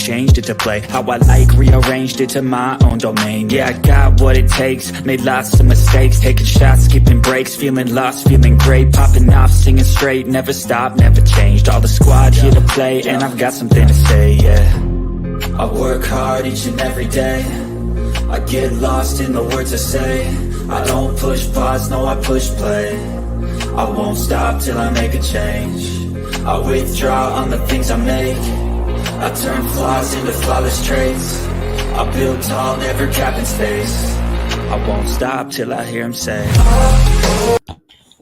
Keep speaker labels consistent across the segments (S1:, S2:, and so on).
S1: changed it to play how I like, rearranged it to my own domain. Yeah, I got what it takes, made lots of mistakes, taking shots, skipping breaks, feeling lost, feeling great, popping off, singing straight, never stopped, never changed. All the squad here to play, and I've got something to say, yeah. I work hard each and every day, I get lost in the words I say. I don't push pause, no I push play. I won't stop till I make a change. I withdraw on the things I make. I turn flaws into flawless traits. I build tall, never capping space. I won't stop till I hear him say,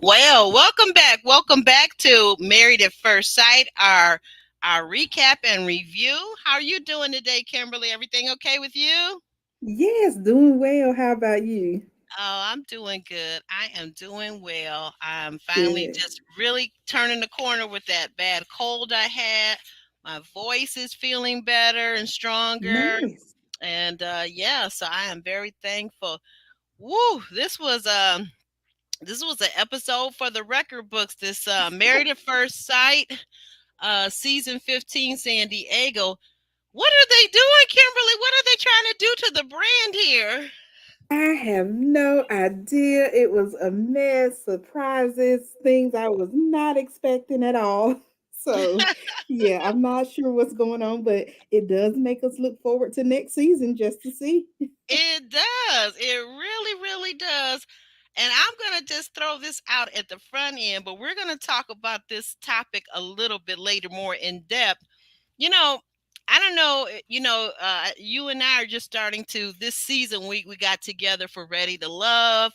S2: well, welcome back. Welcome back to Married at First Sight, our recap and review. How are you doing today, Kimberly? Everything okay with you?
S3: Yes, doing well. How about you?
S2: Oh, I'm doing good. I am doing well. I'm finally just really turning the corner with that bad cold I had. My voice is feeling better and stronger.
S3: Nice.
S2: And yeah, so I am very thankful. Woo, this was an episode for the record books. This Married at First Sight, season 15, San Diego. What are they doing, Kimberly? What are they trying to do to the brand here?
S3: I have no idea. It was a mess, surprises, things I was not expecting at all. So, yeah, I'm not sure what's going on, but it does make us look forward to next season just to see.
S2: It does. It really, really does. And I'm going to just throw this out at the front end, but we're going to talk about this topic a little bit later, more in depth. You know, I don't know, you and I are just starting to, this season, we got together for Ready to Love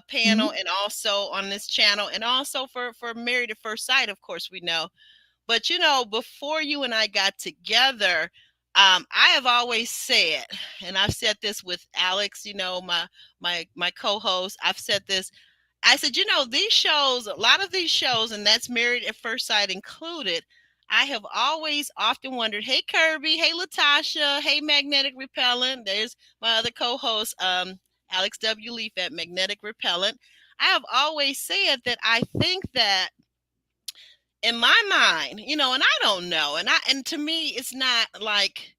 S2: panel,
S3: Mhm.
S2: and also on this channel, and also for Married at First Sight, of course, we know. But, before you and I got together, I have always said, and I've said this with Alex, my co-host, I've said this. I said, these shows, a lot of these shows, and that's Married at First Sight included, I have always often wondered, hey, Kirby, hey, Latasha, hey, Magnetic Repellent. There's my other co-host, Alex W. Leaf at Magnetic Repellent. I have always said that I think that in my mind, and I don't know, and to me, it's not like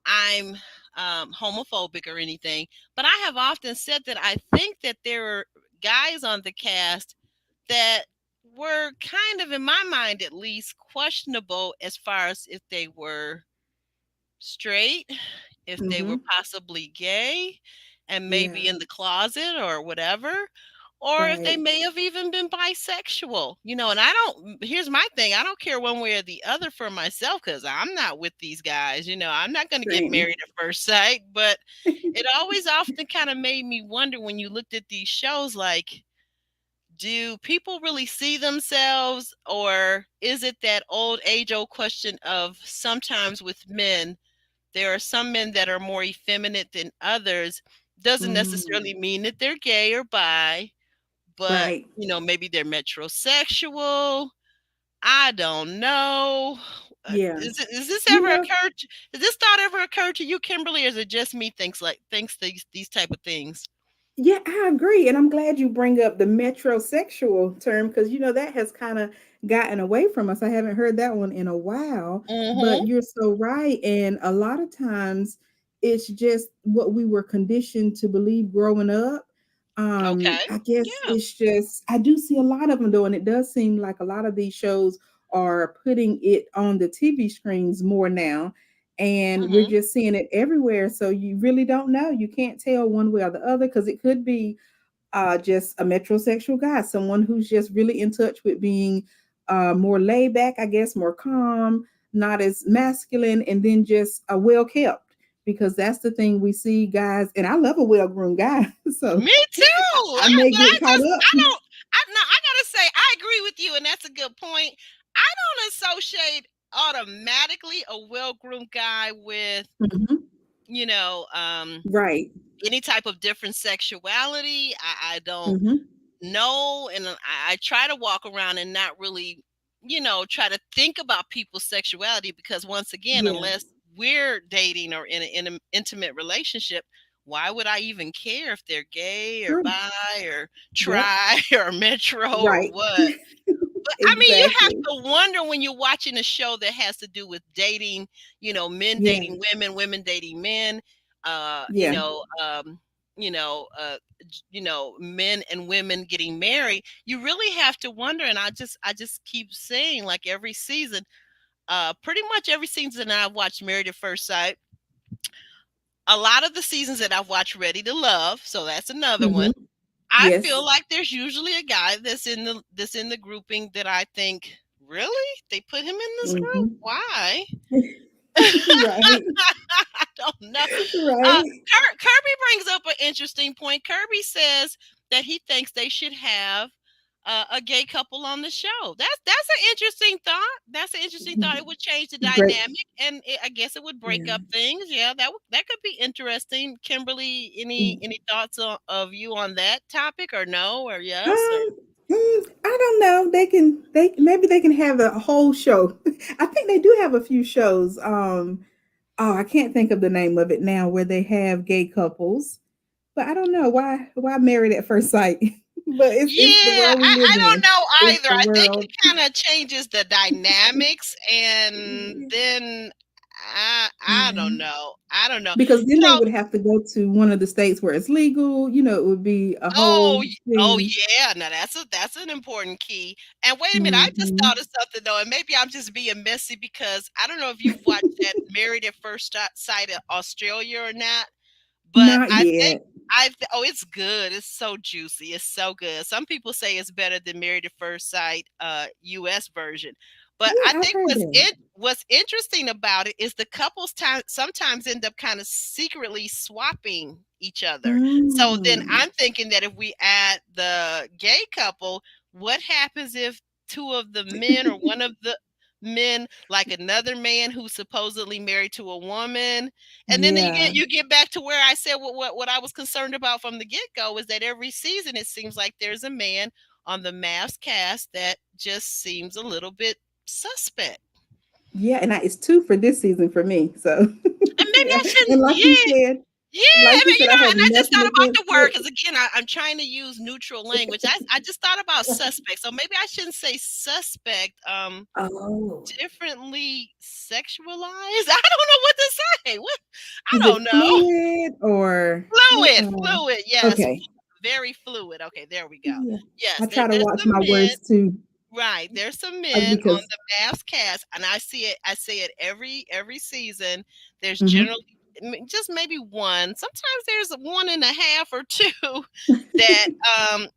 S2: I'm homophobic or anything, but I have often said that I think that there are guys on the cast that were kind of, in my mind at least, questionable as far as if they were straight, if they were
S3: Mhm.
S2: possibly gay and maybe
S3: Yeah.
S2: in the closet or whatever, or if they
S3: Right.
S2: may have even been bisexual, and here's my thing, I don't care one way or the other for myself, because I'm not with these guys, I'm not going to get
S3: Same.
S2: married at first sight, but it always often kind of made me wonder when you looked at these shows, like, do people really see themselves, or is it that age-old question of sometimes with men, there are some men that are more effeminate than others. Doesn't necessarily
S3: Mm.
S2: mean that they're gay or bi, but
S3: Right.
S2: maybe they're metrosexual. I don't know.
S3: Yeah.
S2: Is this
S3: You
S2: ever
S3: know,
S2: occurred? Has this thought ever occurred to you, Kimberly, or is it just me thinks these type of things?
S3: yeah, I agree. And I'm glad you bring up the metrosexual term because, that has kind of gotten away from us. I haven't heard that one in a while,
S2: Mm-hmm.
S3: but you're so right. And a lot of times it's just what we were conditioned to believe growing up.
S2: Okay.
S3: I guess
S2: Yeah.
S3: it's just, I do see a lot of them though. And it does seem like a lot of these shows are putting it on the TV screens more now, and we're
S2: Mm-hmm.
S3: just seeing it everywhere, so you really don't know, you can't tell one way or the other because it could be just a metrosexual guy, someone who's just really in touch with being more laid back, I guess, more calm, not as masculine, and then just a well kept, because that's the thing we see guys, and I love a well-groomed guy. So
S2: Me too.
S3: I may
S2: But I
S3: get caught
S2: just
S3: up.
S2: I don't I no, I gotta say I agree with you, and that's a good point. I don't associate automatically a well-groomed guy with,
S3: Mhm.
S2: you know,
S3: Right.
S2: any type of different sexuality. I don't
S3: Mhm.
S2: know, and I try to walk around and not really, try to think about people's sexuality, because once again,
S3: Yeah.
S2: unless we're dating or in an intimate relationship, why would I even care if they're gay or
S3: True.
S2: bi or
S3: Yep.
S2: tri or metro or
S3: Right.
S2: what? But I mean, you have
S3: Exactly.
S2: to wonder when you're watching a show that has to do with dating, men
S3: Yeah.
S2: dating women, women dating men, uh, you
S3: Yeah.
S2: know, um, men and women getting married. You really have to wonder, and I just keep saying, like every season, pretty much every season I've watched Married at First Sight. A lot of the seasons that I've watched Ready to Love, so that's another
S3: Hmm.
S2: one. I
S3: Yes.
S2: feel like there's usually a guy that's in the grouping that I think, really? They put him in this group?
S3: Hmm.
S2: Why?
S3: Right.
S2: I don't know.
S3: Right.
S2: Kirby brings up an interesting point. Kirby says that he thinks they should have a gay couple on the show. That's an interesting thought. That's an interesting thought. It would change the
S3: Great.
S2: dynamic, and I guess it would break
S3: Yeah.
S2: up things. Yeah, that could be interesting. Kimberly, any thoughts of you on that topic, or no, or yes, or
S3: I don't know. They maybe they can have a whole show. I think they do have a few shows. Oh, I can't think of the name of it now where they have gay couples. But I don't know why married at first sight. But it's the
S2: yeah,
S3: world we live
S2: I don't
S3: in.
S2: know
S3: It's
S2: either.
S3: the
S2: I think
S3: world.
S2: it kind of changes the dynamics, and then I don't
S3: Yeah.
S2: know. I don't know.
S3: Because then
S2: You
S3: they
S2: know,
S3: would have to go to one of the states where it's legal. It would be a
S2: oh,
S3: whole
S2: oh
S3: thing.
S2: yeah. Now that's an important key. And wait a minute, I just
S3: Hmm.
S2: thought of something though, and maybe I'm just being messy because I don't know if you've watched that Married at First Sight of Australia or not. But
S3: Not
S2: I think
S3: yet.
S2: it's good. It's so juicy. It's so good. Some people say it's better than Married at First Sight, US version. But I
S3: Yeah, I've
S2: think
S3: heard that.
S2: what's interesting about it is the couples sometimes end up kind of secretly swapping each other. So then
S3: Mm.
S2: I'm thinking that if we add the gay couple, what happens if two of the men or one of the men like another man who's supposedly married to a woman, and then you
S3: Yeah.
S2: get back to where I said what I was concerned about from the get-go is that every season it seems like there's a man on the MAFS cast that just seems a little bit suspect.
S3: Yeah, and it's two for this season for me. So
S2: And maybe
S3: yeah.
S2: I shouldn't,
S3: And
S2: yeah, yeah. I mean,
S3: I have
S2: and I just
S3: nothing
S2: thought about
S3: against
S2: the word
S3: it.
S2: because again, I'm trying to use neutral language. I just thought about suspect, so maybe I shouldn't say suspect.
S3: Oh.
S2: Differently sexualized. I don't know what to say. What? I
S3: Is
S2: don't
S3: it
S2: know.
S3: fluid or
S2: Fluid, yes,
S3: okay.
S2: very fluid. Okay, there we go.
S3: Yeah. I
S2: Yes,
S3: try to
S2: there's
S3: watch
S2: some
S3: my
S2: men,
S3: words too.
S2: right? There's some men on
S3: Because
S2: the MAFS cast, and I see it. I say it every season. There's
S3: mhm.
S2: generally just maybe one. Sometimes there's one and a half or two that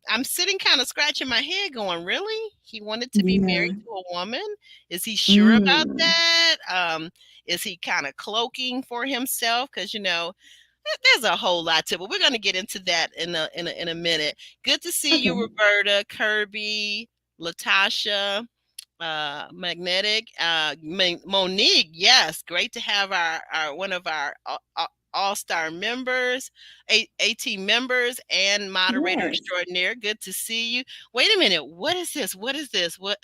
S2: I'm sitting kind of scratching my head, going, "Really? He wanted to be
S3: Yeah.
S2: married to a woman? Is he sure about
S3: Mm.
S2: that? Is he kind of cloaking for himself? Because there's a whole lot to it. But we're going to get into that in a minute. Good to see you,
S3: Okay.
S2: Roberta, Kirby, Latasha, Magnetic, Monique. Yes, great to have our one of our all-star members, AT members, and moderator
S3: Yes.
S2: extraordinaire. Good to see you. Wait a minute. What is this? What is this? What?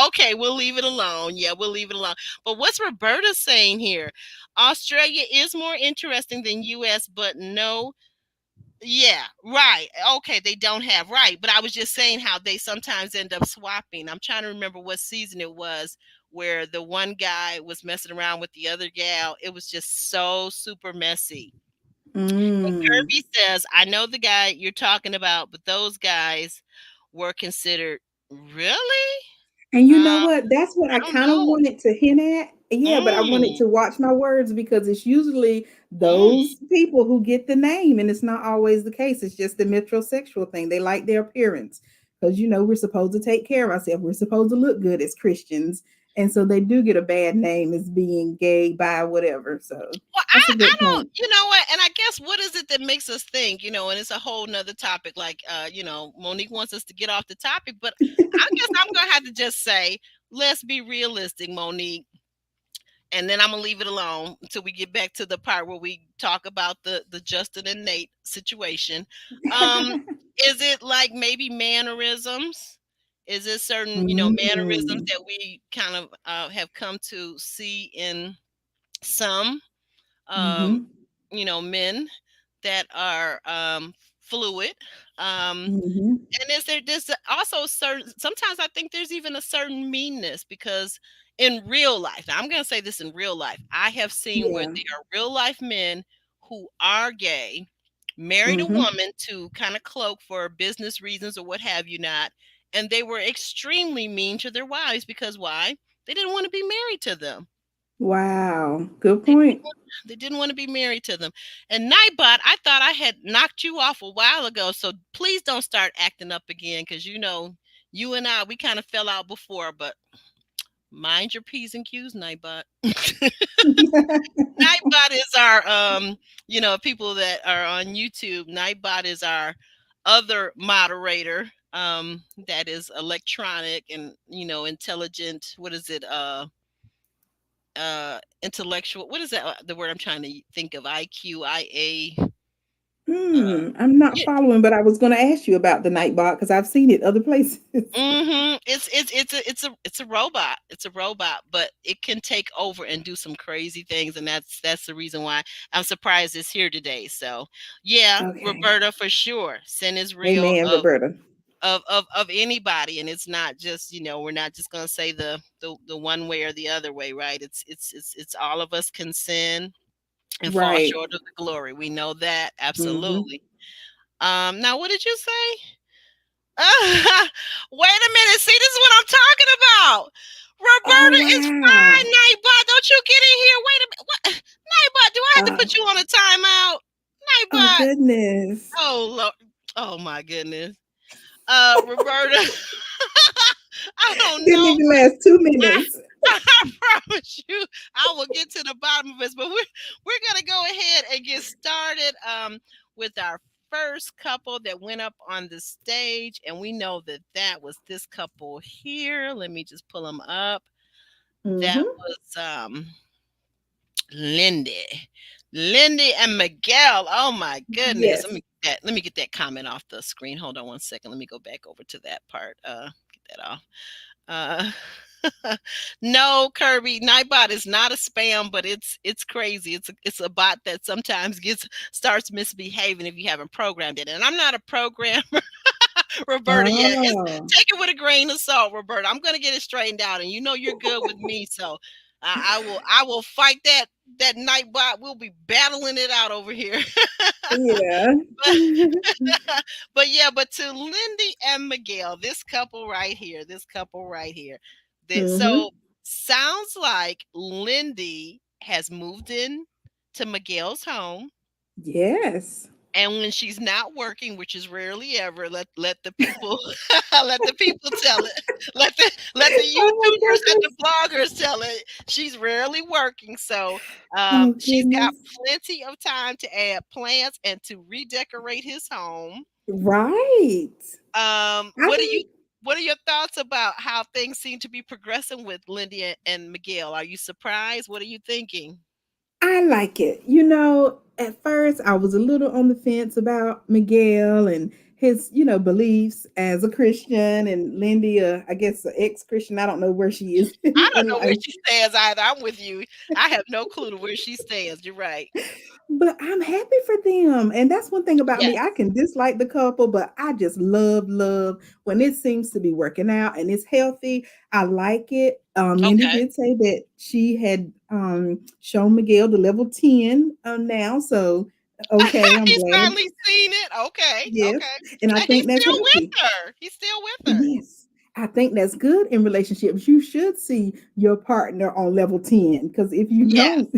S2: Okay, we'll leave it alone. Yeah, we'll leave it alone. But what's Roberta saying here? Australia is more interesting than US, but no. Yeah, right. Okay, they don't have right. But I was just saying how they sometimes end up swapping. I'm trying to remember what season it was where the one guy was messing around with the other gal. It was just so super messy. And
S3: Mm.
S2: Kirby says, I know the guy you're talking about, but those guys were considered really?
S3: And you know
S2: Uh,
S3: what? That's what I
S2: I don't
S3: kind of
S2: know.
S3: wanted to hint at. Yeah, but I wanted
S2: Mm,
S3: to watch my words because it's usually
S2: mm.
S3: those people who get the name, and it's not always the case. It's just the metrosexual thing. They like their appearance because we're supposed to take care of ourselves. We're supposed to look good as Christians, and so they do get a bad name as being gay, bi, whatever. So
S2: Well,
S3: that's a
S2: I
S3: good
S2: don't,
S3: point.
S2: you know what? And I guess what is it that makes us think, and it's a whole nother topic. Like, Monique wants us to get off the topic, but I guess I'm gonna have to just say, let's be realistic, Monique. And then I'm gonna leave it alone until we get back to the part where we talk about the Justin and Nate situation. Um, is it like maybe mannerisms? Is it certain, mannerisms
S3: Mm.
S2: that we kind of have come to see in some um,
S3: Hmm.
S2: men that are fluid.
S3: Mm-hmm.
S2: And there's also certain, sometimes I think there's even a certain meanness, because in real life, now I'm going to say this, in real life, I have seen where
S3: Yeah.
S2: there are real life men who are gay, married a
S3: Mm-hmm.
S2: woman to kind of cloak for business reasons or what have you not, and they were extremely mean to their wives, because why? They didn't want to be married to them.
S3: Wow. Good
S2: They didn't
S3: point.
S2: want, they didn't want to be married to them. And Nightbot, I thought I had knocked you off a while ago, so please don't start acting up again, because you and I, we kind of fell out before, but mind your P's and Q's, Nightbot. Nightbot is our people that are on YouTube. Nightbot is our other moderator. That is electronic and intelligent. What is it? Intellectual. What is that? The word I'm trying to think of? IQIA.
S3: I'm not
S2: Yeah.
S3: following, but I was going to ask you about the Nightbot because I've seen it other places.
S2: It's a robot. It's a robot, but it can take over and do some crazy things, and that's the reason why I'm surprised it's here today. So yeah,
S3: Okay.
S2: Roberta, for sure. Sin is real
S3: Amen, Roberta.
S2: of anybody, and it's not just, we're not just gonna say the one way or the other way, right? It's all of us can sin and fall
S3: Right.
S2: short of the glory. We know that,
S3: Mm-hmm.
S2: absolutely. Now what did you say? Wait a minute. See, this is what I'm talking about.
S3: Oh,
S2: Roberta is fine,
S3: wow.
S2: Nightbot. Don't you get in here. Wait a minute. What? Nightbot, do I have to
S3: Uh,
S2: put you on a timeout?
S3: oh,
S2: Nightbot.
S3: goodness.
S2: Oh, Lord. Oh, my goodness. Roberta, I don't
S3: Didn't
S2: know.
S3: even last 2 minutes.
S2: I promise you, I will get to the bottom of this. But we're gonna go ahead and get started with our first couple that went up on the stage, and we know that that was this couple here. Let me just pull them up. That
S3: Mm-hmm.
S2: was Lindy, Lindy and Miguel. Oh my goodness!
S3: Yes.
S2: Let me get that comment off the screen. Hold on one second. Let me go back over to that part. Get that off. Uh, no, Kirby, Nightbot is not a spam, but it's crazy. It's a bot that sometimes starts misbehaving if you haven't programmed it. And I'm not a programmer, Roberta. Yet
S3: Oh,
S2: take it with a grain of salt, Roberta. I'm gonna get it straightened out, and you're good with me, so I will fight that Nightbot. We'll be battling it out over here.
S3: yeah.
S2: But yeah, but to Lindy and Miguel, this couple right here.
S3: Mm-hmm.
S2: So sounds like Lindy has moved in to Miguel's home.
S3: Yes.
S2: And when she's not working, which is rarely ever, let the people let the people tell it. Let the
S3: Oh, my
S2: YouTubers and the
S3: goodness.
S2: bloggers tell it. She's rarely working, so
S3: Oh,
S2: she's got
S3: goodness.
S2: plenty of time to add plants and to redecorate his home.
S3: Right. I
S2: What do you
S3: think
S2: what are your thoughts about how things seem to be progressing with Lindy and Miguel? Are you surprised? What are you thinking?
S3: I like it. At first I was a little on the fence about Miguel and his, beliefs as a Christian, and Lindy, I guess, an ex-Christian. I don't know where she is
S2: I don't
S3: in
S2: know where
S3: life.
S2: she stands either. I'm with you. I have no clue to where she stands. You're right.
S3: But I'm happy for them. And that's one thing about
S2: Yes.
S3: me. I can dislike the couple, but I just love when it seems to be working out and it's healthy. I like it. Lindy
S2: Okay.
S3: did say that she had shown Miguel the level 10 now. So, okay, I'm
S2: He's
S3: glad.
S2: finally seen it. Okay.
S3: Yes.
S2: Okay.
S3: And I
S2: And he's
S3: think that's
S2: still
S3: healthy.
S2: with her. He's still with her.
S3: Yes. I think that's good in relationships. You should see your partner on level 10, because if you
S2: Yes.
S3: don't,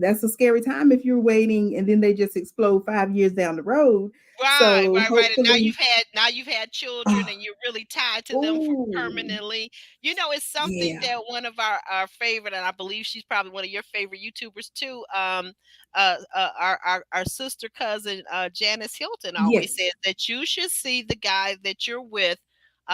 S3: that's a scary time if you're waiting and then they just explode 5 years down the road.
S2: Right,
S3: So
S2: right, right. And
S3: hopefully,
S2: now you've had children
S3: oh,
S2: and you're really tied to them for
S3: oh,
S2: permanently. It's something
S3: yeah,
S2: that one of our favorite, and I believe she's probably one of your favorite YouTubers too. Our sister cousin Janice Hilton always
S3: yes,
S2: says that you should see the guy that you're with.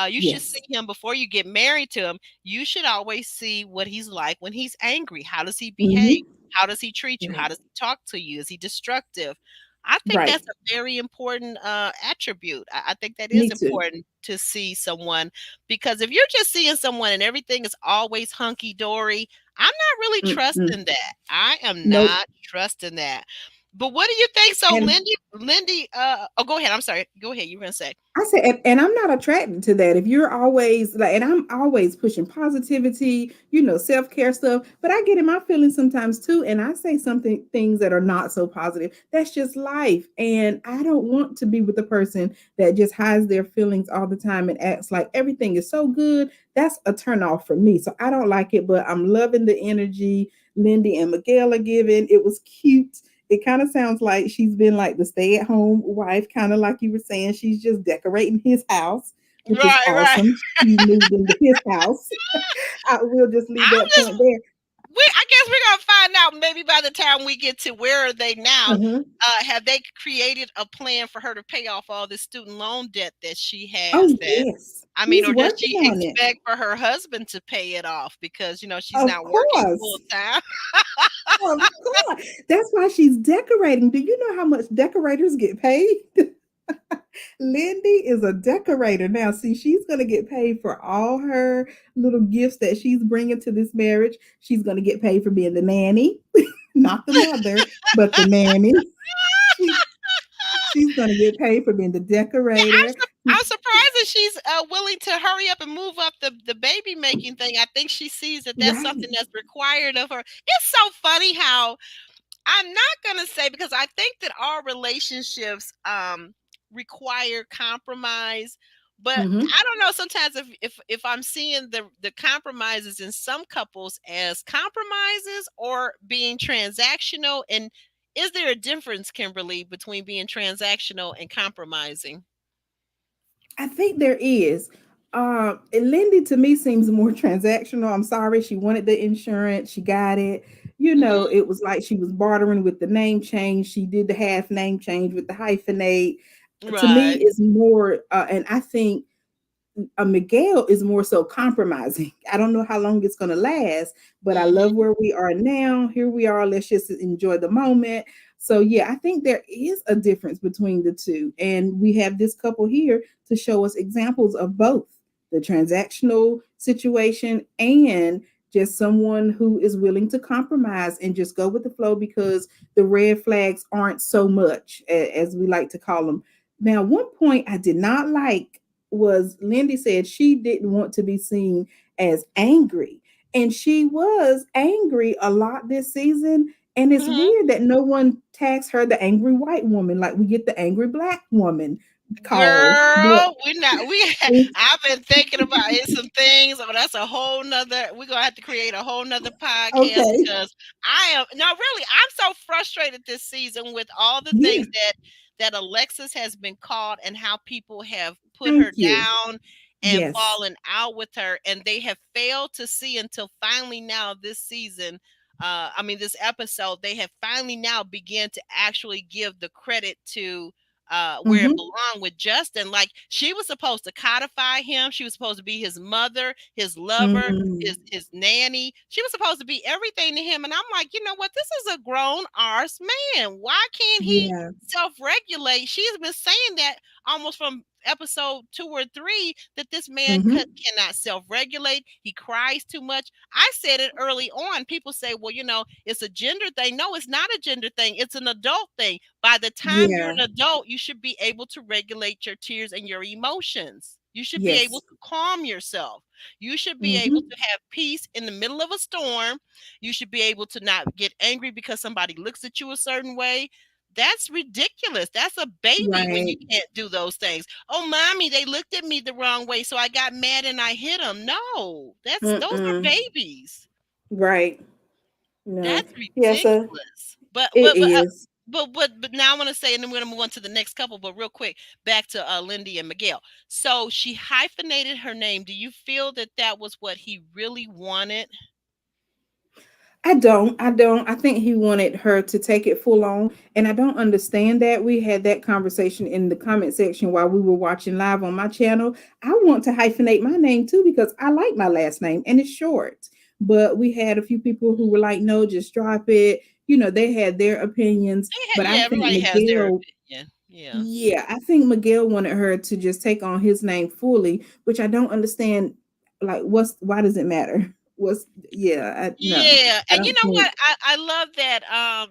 S2: You should see
S3: yes,
S2: him before you get married to him. You should always see what he's like when he's angry. How does he behave?
S3: hmm,
S2: How does he treat you? How
S3: right,
S2: does he talk to you? Is he destructive? I think
S3: right.
S2: that's a very important attribute. I think that is
S3: Me too.
S2: important to see someone, because if you're just seeing someone and everything is always hunky dory, I'm not really
S3: Mm-mm.
S2: trusting that. I am
S3: Nope.
S2: not trusting that. But what do you think? So
S3: And
S2: Lindy, oh, go ahead. I'm sorry. Go ahead. You were gonna say.
S3: I said, and I'm not attracted to that. If you're always like, and I'm always pushing positivity, self care stuff, but I get in my feelings sometimes too. And I say things that are not so positive. That's just life. And I don't want to be with a person that just hides their feelings all the time and acts like everything is so good. That's a turn off for me. So I don't like it, but I'm loving the energy Lindy and Miguel are giving. It was cute. It kind of sounds like she's been like the stay-at-home wife, kind of like you were saying. She's just decorating his house, which is
S2: Right, right.
S3: awesome. She moved into his house. I will just leave
S2: I'm
S3: that
S2: just
S3: point there.
S2: I guess we're gonna find out maybe by the time we get to where are they now.
S3: Uh-huh.
S2: Have they created a plan for her to pay off all the student loan debt that she has?
S3: Oh
S2: That
S3: yes,
S2: I mean,
S3: he's
S2: or does
S3: working
S2: she
S3: on it.
S2: expect for her husband to pay it off because she's
S3: Of
S2: not working full
S3: course.
S2: time?
S3: Of course. That's why she's decorating. Do you know how much decorators get paid? Lindy is a decorator now. See, she's going to get paid for all her little gifts that she's bringing to this marriage. She's going to get paid for being the nanny, not the mother, but the nanny. She, she's going to get paid for being the
S2: Yeah,
S3: decorator.
S2: I'm surprised that she's willing to hurry up and move up the baby making thing. I think she sees that that's
S3: Right.
S2: something that's required of her. It's so funny how I'm not gonna say because I think that our relationships require compromise, but
S3: Hmm.
S2: I don't know. Sometimes if I'm seeing the compromises in some couples as compromises or being transactional, and is there a difference, Kimberly, between being transactional and compromising?
S3: I think there is. Lindy to me seems more transactional. I'm sorry, she wanted the insurance, she got it.
S2: Hmm.
S3: It was like she was bartering with the name change. She did the half name change with the hyphenate. To me,
S2: Right.
S3: is more, and I think Miguel is more so compromising. I don't know how long it's going to last, but I love
S2: Hmm.
S3: where we are now. Here we are. Let's just enjoy the moment. So, yeah, I think there is a difference between the two. And we have this couple here to show us examples of both the transactional situation and just someone who is willing to compromise and just go with the flow because the red flags aren't so much, as we like to call them. Now, one point I did not like was Lindy said she didn't want to be seen as angry. And she was angry a lot this season. And it's
S2: Hmm.
S3: weird that no one tags her the angry white woman like we get the angry black woman calls. But
S2: Girl, we're not. I've been thinking about it. Some things. Oh, that's a whole nother. We're gonna have to create a whole nother podcast
S3: okay.
S2: because I am no, really. I'm so frustrated this season with all the
S3: Yeah.
S2: things that Alexis has been called and how people have put her
S3: Thank you.
S2: down and
S3: Yes.
S2: fallen out with her, and they have failed to see until finally now this season. I mean, this episode, they have finally now began to actually give the credit to where it
S3: Mm-hmm.
S2: belonged with Justin. Like she was supposed to codify him. She was supposed to be his mother, his lover,
S3: Mm-hmm.
S2: his nanny. She was supposed to be everything to him. And I'm like, you know what? This is a grown arse man. Why can't he
S3: Yeah.
S2: self-regulate? She's been saying that almost from episode 2 or 3 that this man
S3: Mm-hmm.
S2: cannot self-regulate. He cries too much. I said it early on. People say, well, it's a gender thing. No, it's not a gender thing. It's an adult thing. By the time you're
S3: Yeah.
S2: an adult, you should be able to regulate your tears and your emotions. You should be able
S3: Yes.
S2: to calm yourself. You should be able
S3: Mm-hmm.
S2: to have peace in the middle of a storm. You should be able to not get angry because somebody looks at you a certain way. That's ridiculous. That's a baby when you
S3: Right.
S2: can't do those things. Oh, mommy, they looked at me the wrong way, so I got mad and I hit them. No, those are
S3: Mm-mm.
S2: babies.
S3: Right. No.
S2: That's
S3: Yeah, so
S2: ridiculous. But
S3: it
S2: but but uh,
S3: is.
S2: but now I want to say, and then we're gonna move on to the next couple. But real quick, back to Lindy and Miguel. So she hyphenated her name. Do you feel that that was what he really wanted?
S3: I don't. I don't. I think he wanted her to take it full on. And I don't understand that. We had that conversation in the comment section while we were watching live on my channel. I want to hyphenate my name too because I like my last name and it's short. But we had a few people who were like, no, just drop it. They had their opinions. But I
S2: Yeah,
S3: think
S2: everybody has their
S3: Miguel,
S2: opinion. Yeah.
S3: yeah, I think Miguel wanted her to just take on his name fully, which I don't understand. Like, why does it matter? was, yeah, no,
S2: Yeah,
S3: I
S2: and you
S3: don't
S2: know
S3: think.
S2: what? I love that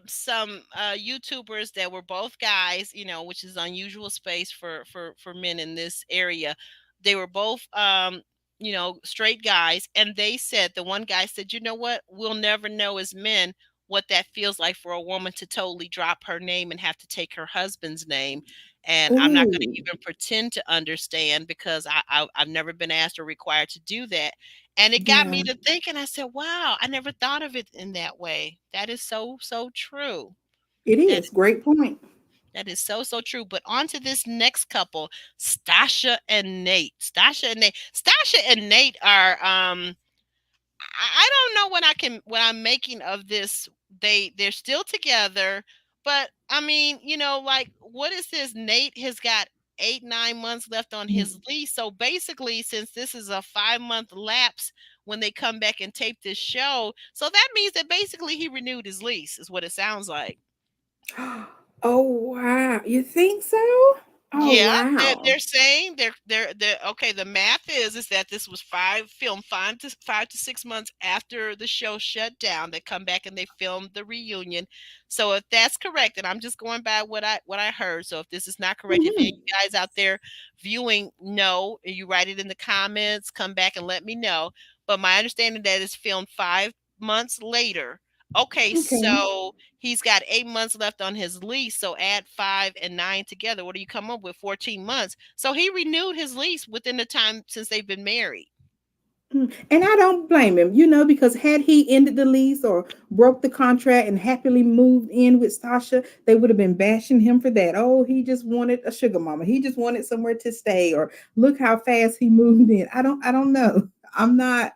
S2: some YouTubers that were both guys, which is unusual space for men in this area. They were both straight guys, and they said the one guy said, "You know what? We'll never know as men what that feels like for a woman to totally drop her name and have to take her husband's name." And I'm not going to
S3: Oh,
S2: even pretend to understand because I've never been asked or required to do that. And it got
S3: yeah,
S2: me to thinking, I said, wow, I never thought of it in that way. That is so, so true.
S3: it
S2: That
S3: is. Great point.
S2: that is so, so true. But on to this next couple, Stasha and Nate. Stasha and Nate. Stasha and Nate are I don't know what I'm making of this. They're still together, but I mean, like what is this? Nate has got 8, 9 months left on his lease. So basically, since this is a 5 month lapse when they come back and tape this show, so that means that basically he renewed his lease, is what it sounds like.
S3: Oh wow, you think so? Oh
S2: Yeah,
S3: wow.
S2: they're saying they're okay. The math is that this was filmed 5 to 6 months after the show shut down. They come back and they filmed the reunion. So if that's correct, and I'm just going by what I heard. So if this is not correct, if any of
S3: Mhm.
S2: you guys out there viewing know, you write it in the comments. Come back and let me know. But my understanding that it's filmed 5 months later. Okay,
S3: Okay.
S2: so he's got 8 months left on his lease. So add 5 and 9 together. What do you come up with? 14 months. So he renewed his lease within the time since they've been married.
S3: And I don't blame him, because had he ended the lease or broke the contract and happily moved in with Stasha, they would have been bashing him for that. Oh, he just wanted a sugar mama. He just wanted somewhere to stay, or look how fast he moved in. I don't know. I'm not.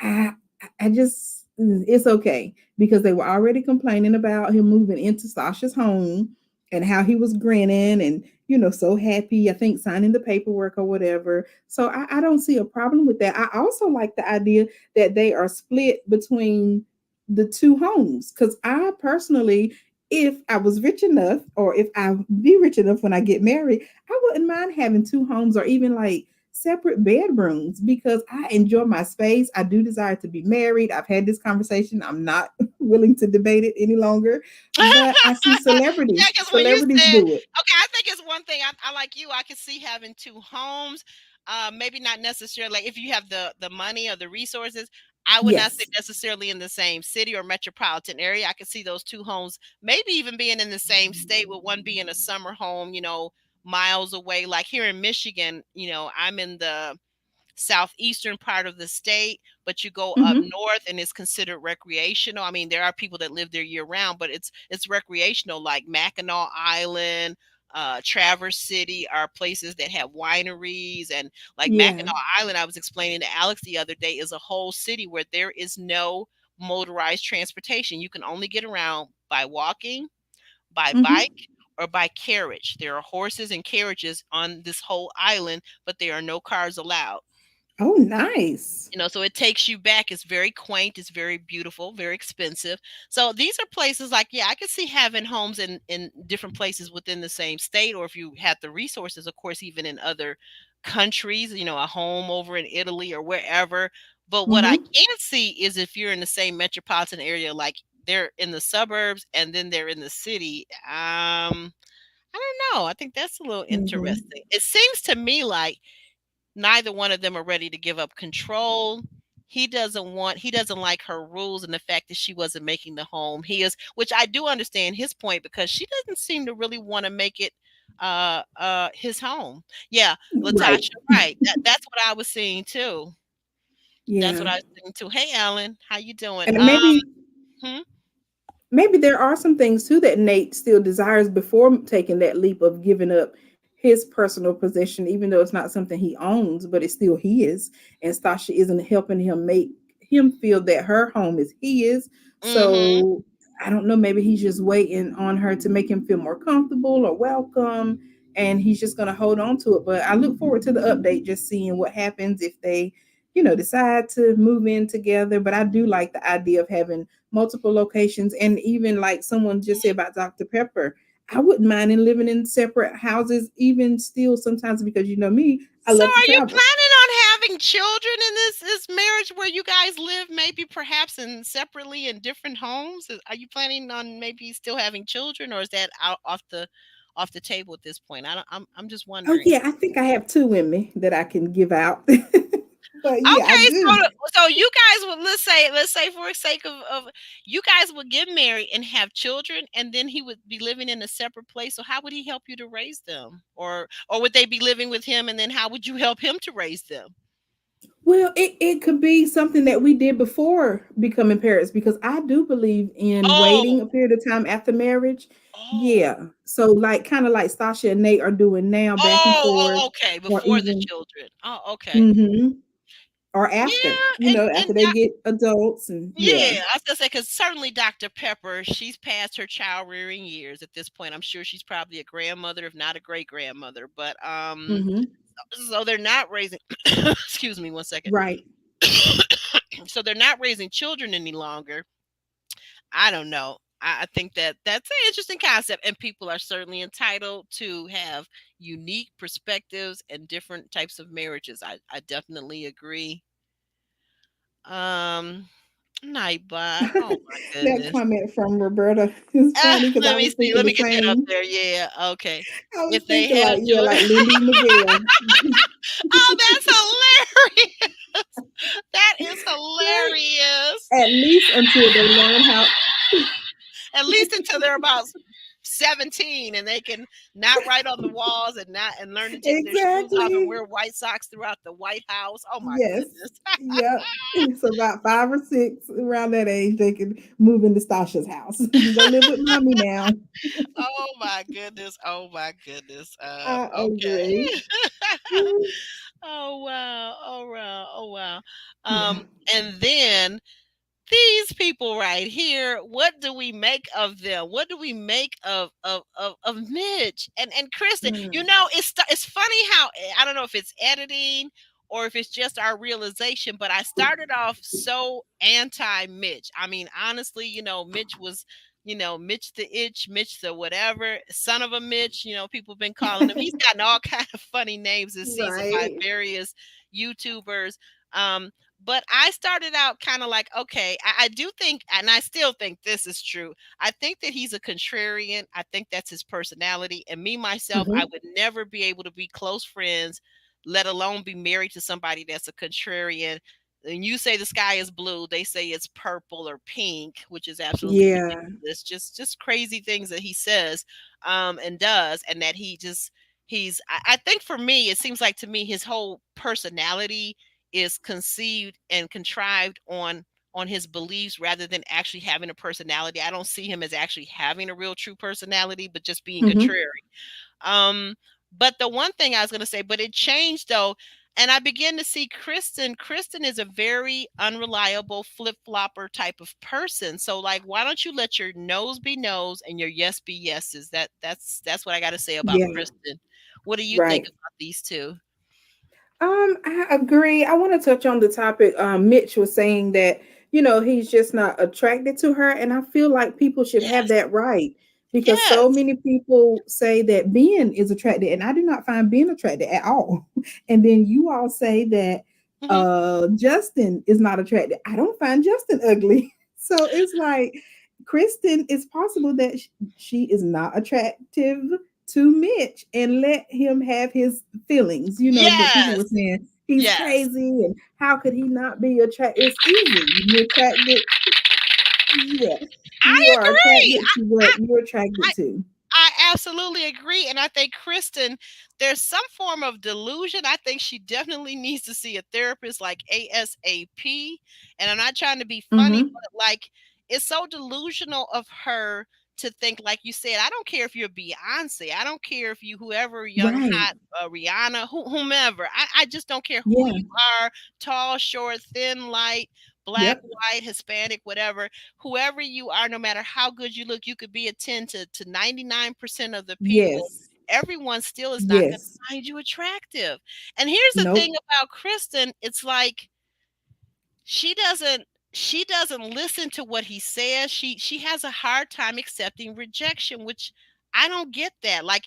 S3: I I just it's okay because they were already complaining about him moving into Sasha's home and how he was grinning and so happy. I think signing the paperwork or whatever. So I don't see a problem with that. I also like the idea that they are split between the two homes because I personally, if I was rich enough or if I be rich enough when I get married, I wouldn't mind having two homes or even like separate bedrooms because I enjoy my space. I do desire to be married. I've had this conversation. I'm not willing to debate it any longer. But I see
S2: Yeah,
S3: celebrities.
S2: because when you
S3: Celebrities
S2: said,
S3: do it.
S2: okay, I think it's one thing I like you. I could see having two homes. Maybe not necessarily like if you have the money or the resources. I would not say
S3: Yes.
S2: necessarily in the same city or metropolitan area. I could see those two homes maybe even being in the same state, with one being a summer home, miles away. Like here in Michigan, I'm in the southeastern part of the state, but you go up
S3: Hmm.
S2: north and it's considered recreational. I mean, there are people that live there year round, but it's recreational, like Mackinac Island, Traverse City are places that have wineries. And like
S3: Yeah.
S2: Mackinac Island, I was explaining to Alex the other day, is a whole city where there is no motorized transportation. You can only get around by walking, by bike,
S3: Hmm.
S2: or by carriage. There are horses and carriages on this whole island, but there are no cars allowed.
S3: Oh, nice.
S2: So it takes you back. It's very quaint, it's very beautiful, very expensive. So these are places like, yeah, I could see having homes in different places within the same state, or if you had the resources, of course, even in other countries, a home over in Italy or wherever. But what I
S3: Hmm.
S2: can't see is if you're in the same metropolitan area, like they're in the suburbs and then they're in the city. I don't know. I think that's a little
S3: Hmm.
S2: interesting. It seems to me like neither one of them are ready to give up control. He doesn't like her rules and the fact that she wasn't making the home. He is, which I do understand his point, because she doesn't seem to really want to make it his home. Yeah,
S3: Right.
S2: Latasha, right. That's what I was seeing too. That's
S3: Yeah.
S2: what I was seeing too. Hey Alan, how you doing?
S3: And
S2: Hmm?
S3: maybe there are some things too that Nate still desires before taking that leap of giving up his personal possession, even though it's not something he owns, but it's still his. And Stasha isn't helping him make him feel that her home is his.
S2: Mm-hmm.
S3: So I don't know, maybe he's just waiting on her to make him feel more comfortable or welcome. And he's just going to hold on to it. But I look forward to the update, just seeing what happens if they, decide to move in together. But I do like the idea of having multiple locations. And even like someone just said about Dr. Pepper, I wouldn't mind in living in separate houses, even still sometimes because me, I
S2: So
S3: love to
S2: are you
S3: travel.
S2: planning on having having children in this marriage where you guys live maybe perhaps in separately in different homes? Are you planning on maybe still having children, or is that out off the table at this point? I'm just
S3: Oh
S2: wondering.
S3: yeah, I think I have two in me that I can give out. But yeah, I
S2: Okay,
S3: do.
S2: so you guys would, let's say for sake of you guys would get married and have children, and then he would be living in a separate place. So how would he help you to raise them, or would they be living with him, and then how would you help him to raise them?
S3: Well, it could be something that we did before becoming parents because I do believe in
S2: Oh,
S3: waiting a period of time after marriage.
S2: oh,
S3: Yeah. So like kind of like Sasha and Nate are doing now, back and forth,
S2: okay,
S3: or
S2: before the
S3: even
S2: children. Oh, okay.
S3: hmm or after,
S2: Yeah,
S3: after they get adults and yeah.
S2: yeah, I was gonna say because certainly Dr. Pepper, she's past her child rearing years at this point. I'm sure she's probably a grandmother, if not a great grandmother. But
S3: Hmm.
S2: so they're not raising. Excuse me, one second.
S3: Right.
S2: So they're not raising children any longer. I don't know. I think that that's an interesting concept, and people are certainly entitled to have unique perspectives and different types of marriages. I definitely agree. Um, Nightbot. Oh my
S3: That
S2: goodness.
S3: comment from Roberta is funny because I
S2: Let me
S3: was
S2: see.
S3: thinking
S2: Let
S3: the
S2: me get that up
S3: same.
S2: there. Yeah. Okay.
S3: I was
S2: If they
S3: thinking
S2: had
S3: like, yeah,
S2: children.
S3: like Lindy Miguel.
S2: Oh, that's hilarious. That is hilarious.
S3: At least until they learn how.
S2: At least until they're about 17 and they can not write on the walls and not and learn to take their shoes off and
S3: Exactly.
S2: wear white socks throughout the White House. Oh my
S3: Yes.
S2: goodness.
S3: Yep. So about 5 or 6 around that age, they can move into Stasha's house. You go live with mommy now.
S2: Oh my goodness. Oh my goodness.
S3: I
S2: Okay.
S3: agree. Mm,
S2: Oh wow. Oh wow. Oh wow.
S3: yeah.
S2: Um, and then these people right here, what do we make of them? What do we make of Mitch and Kristen? You
S3: Mm,
S2: know, it's funny how I don't know if it's editing or if it's just our realization, but I started off so anti Mitch. I mean, honestly, Mitch was, Mitch the itch, Mitch the whatever, son of a Mitch. People have been calling him. He's gotten all kind of funny names this season by
S3: right.
S2: various YouTubers. Um, but I started out kind of like, okay, I do think, and I still think this is true. I think that he's a contrarian. I think that's his personality. And me, myself, I
S3: Hmm.
S2: would never be able to be close friends, let alone be married to somebody that's a contrarian. And you say the sky is blue, they say it's purple or pink, which is absolutely
S3: Yeah.
S2: ridiculous. Just crazy things that he says and does, and that I think for me, it seems like to me his whole personality is conceived and contrived on his beliefs rather than actually having a personality. I don't see him as actually having a real true personality, but just being
S3: Hmm.
S2: contrary. Um, but the one thing I was going to say, but it changed though, and I began to see Kristen. Kristen is a very unreliable flip flopper type of person. So like, why don't you let your no's be no's and your yes be yeses? That's what I got to say about
S3: Yeah.
S2: Kristen. What do you think
S3: Right.
S2: about these two?
S3: I agree. I want to touch on the topic. Mitch was saying that, he's just not attracted to her. And I feel like people should have
S2: Yes,
S3: that right because so
S2: yes.
S3: many people say that Ben is attracted, and I do not find Ben attracted at all. And then you all say that
S2: Mhm.
S3: Justin is not attracted. I don't find Justin ugly. So it's like Kristen, it's possible that she is not attractive to Mitch and let him have his feelings. That people
S2: Yes,
S3: were saying he's
S2: yes.
S3: crazy and how could he not be attracted? It's easy. You're attracted. Yeah, you
S2: I
S3: are
S2: agree.
S3: attracted to what you're attracted
S2: I
S3: to.
S2: I absolutely agree, and I think Kristen, there's some form of delusion. I think she definitely needs to see a therapist like ASAP. And I'm not trying to be funny,
S3: Mm-hmm.
S2: but like it's so delusional of her to think, like you said, I don't care if you're Beyonce, I don't care if you whoever young
S3: Right.
S2: hot Rihanna, whomever. I just don't care who
S3: Yeah.
S2: you are, tall, short, thin, light, black,
S3: Yep.
S2: white, Hispanic, whatever, whoever you are, no matter how good you look, you could be a 10 to 99% of the people.
S3: Yes.
S2: Everyone still is not going
S3: Yes.
S2: to find you attractive. And here's the thing
S3: Nope.
S2: about Kristen, it's like she doesn't she doesn't listen to what he says. She has a hard time accepting rejection, which I don't get that. Like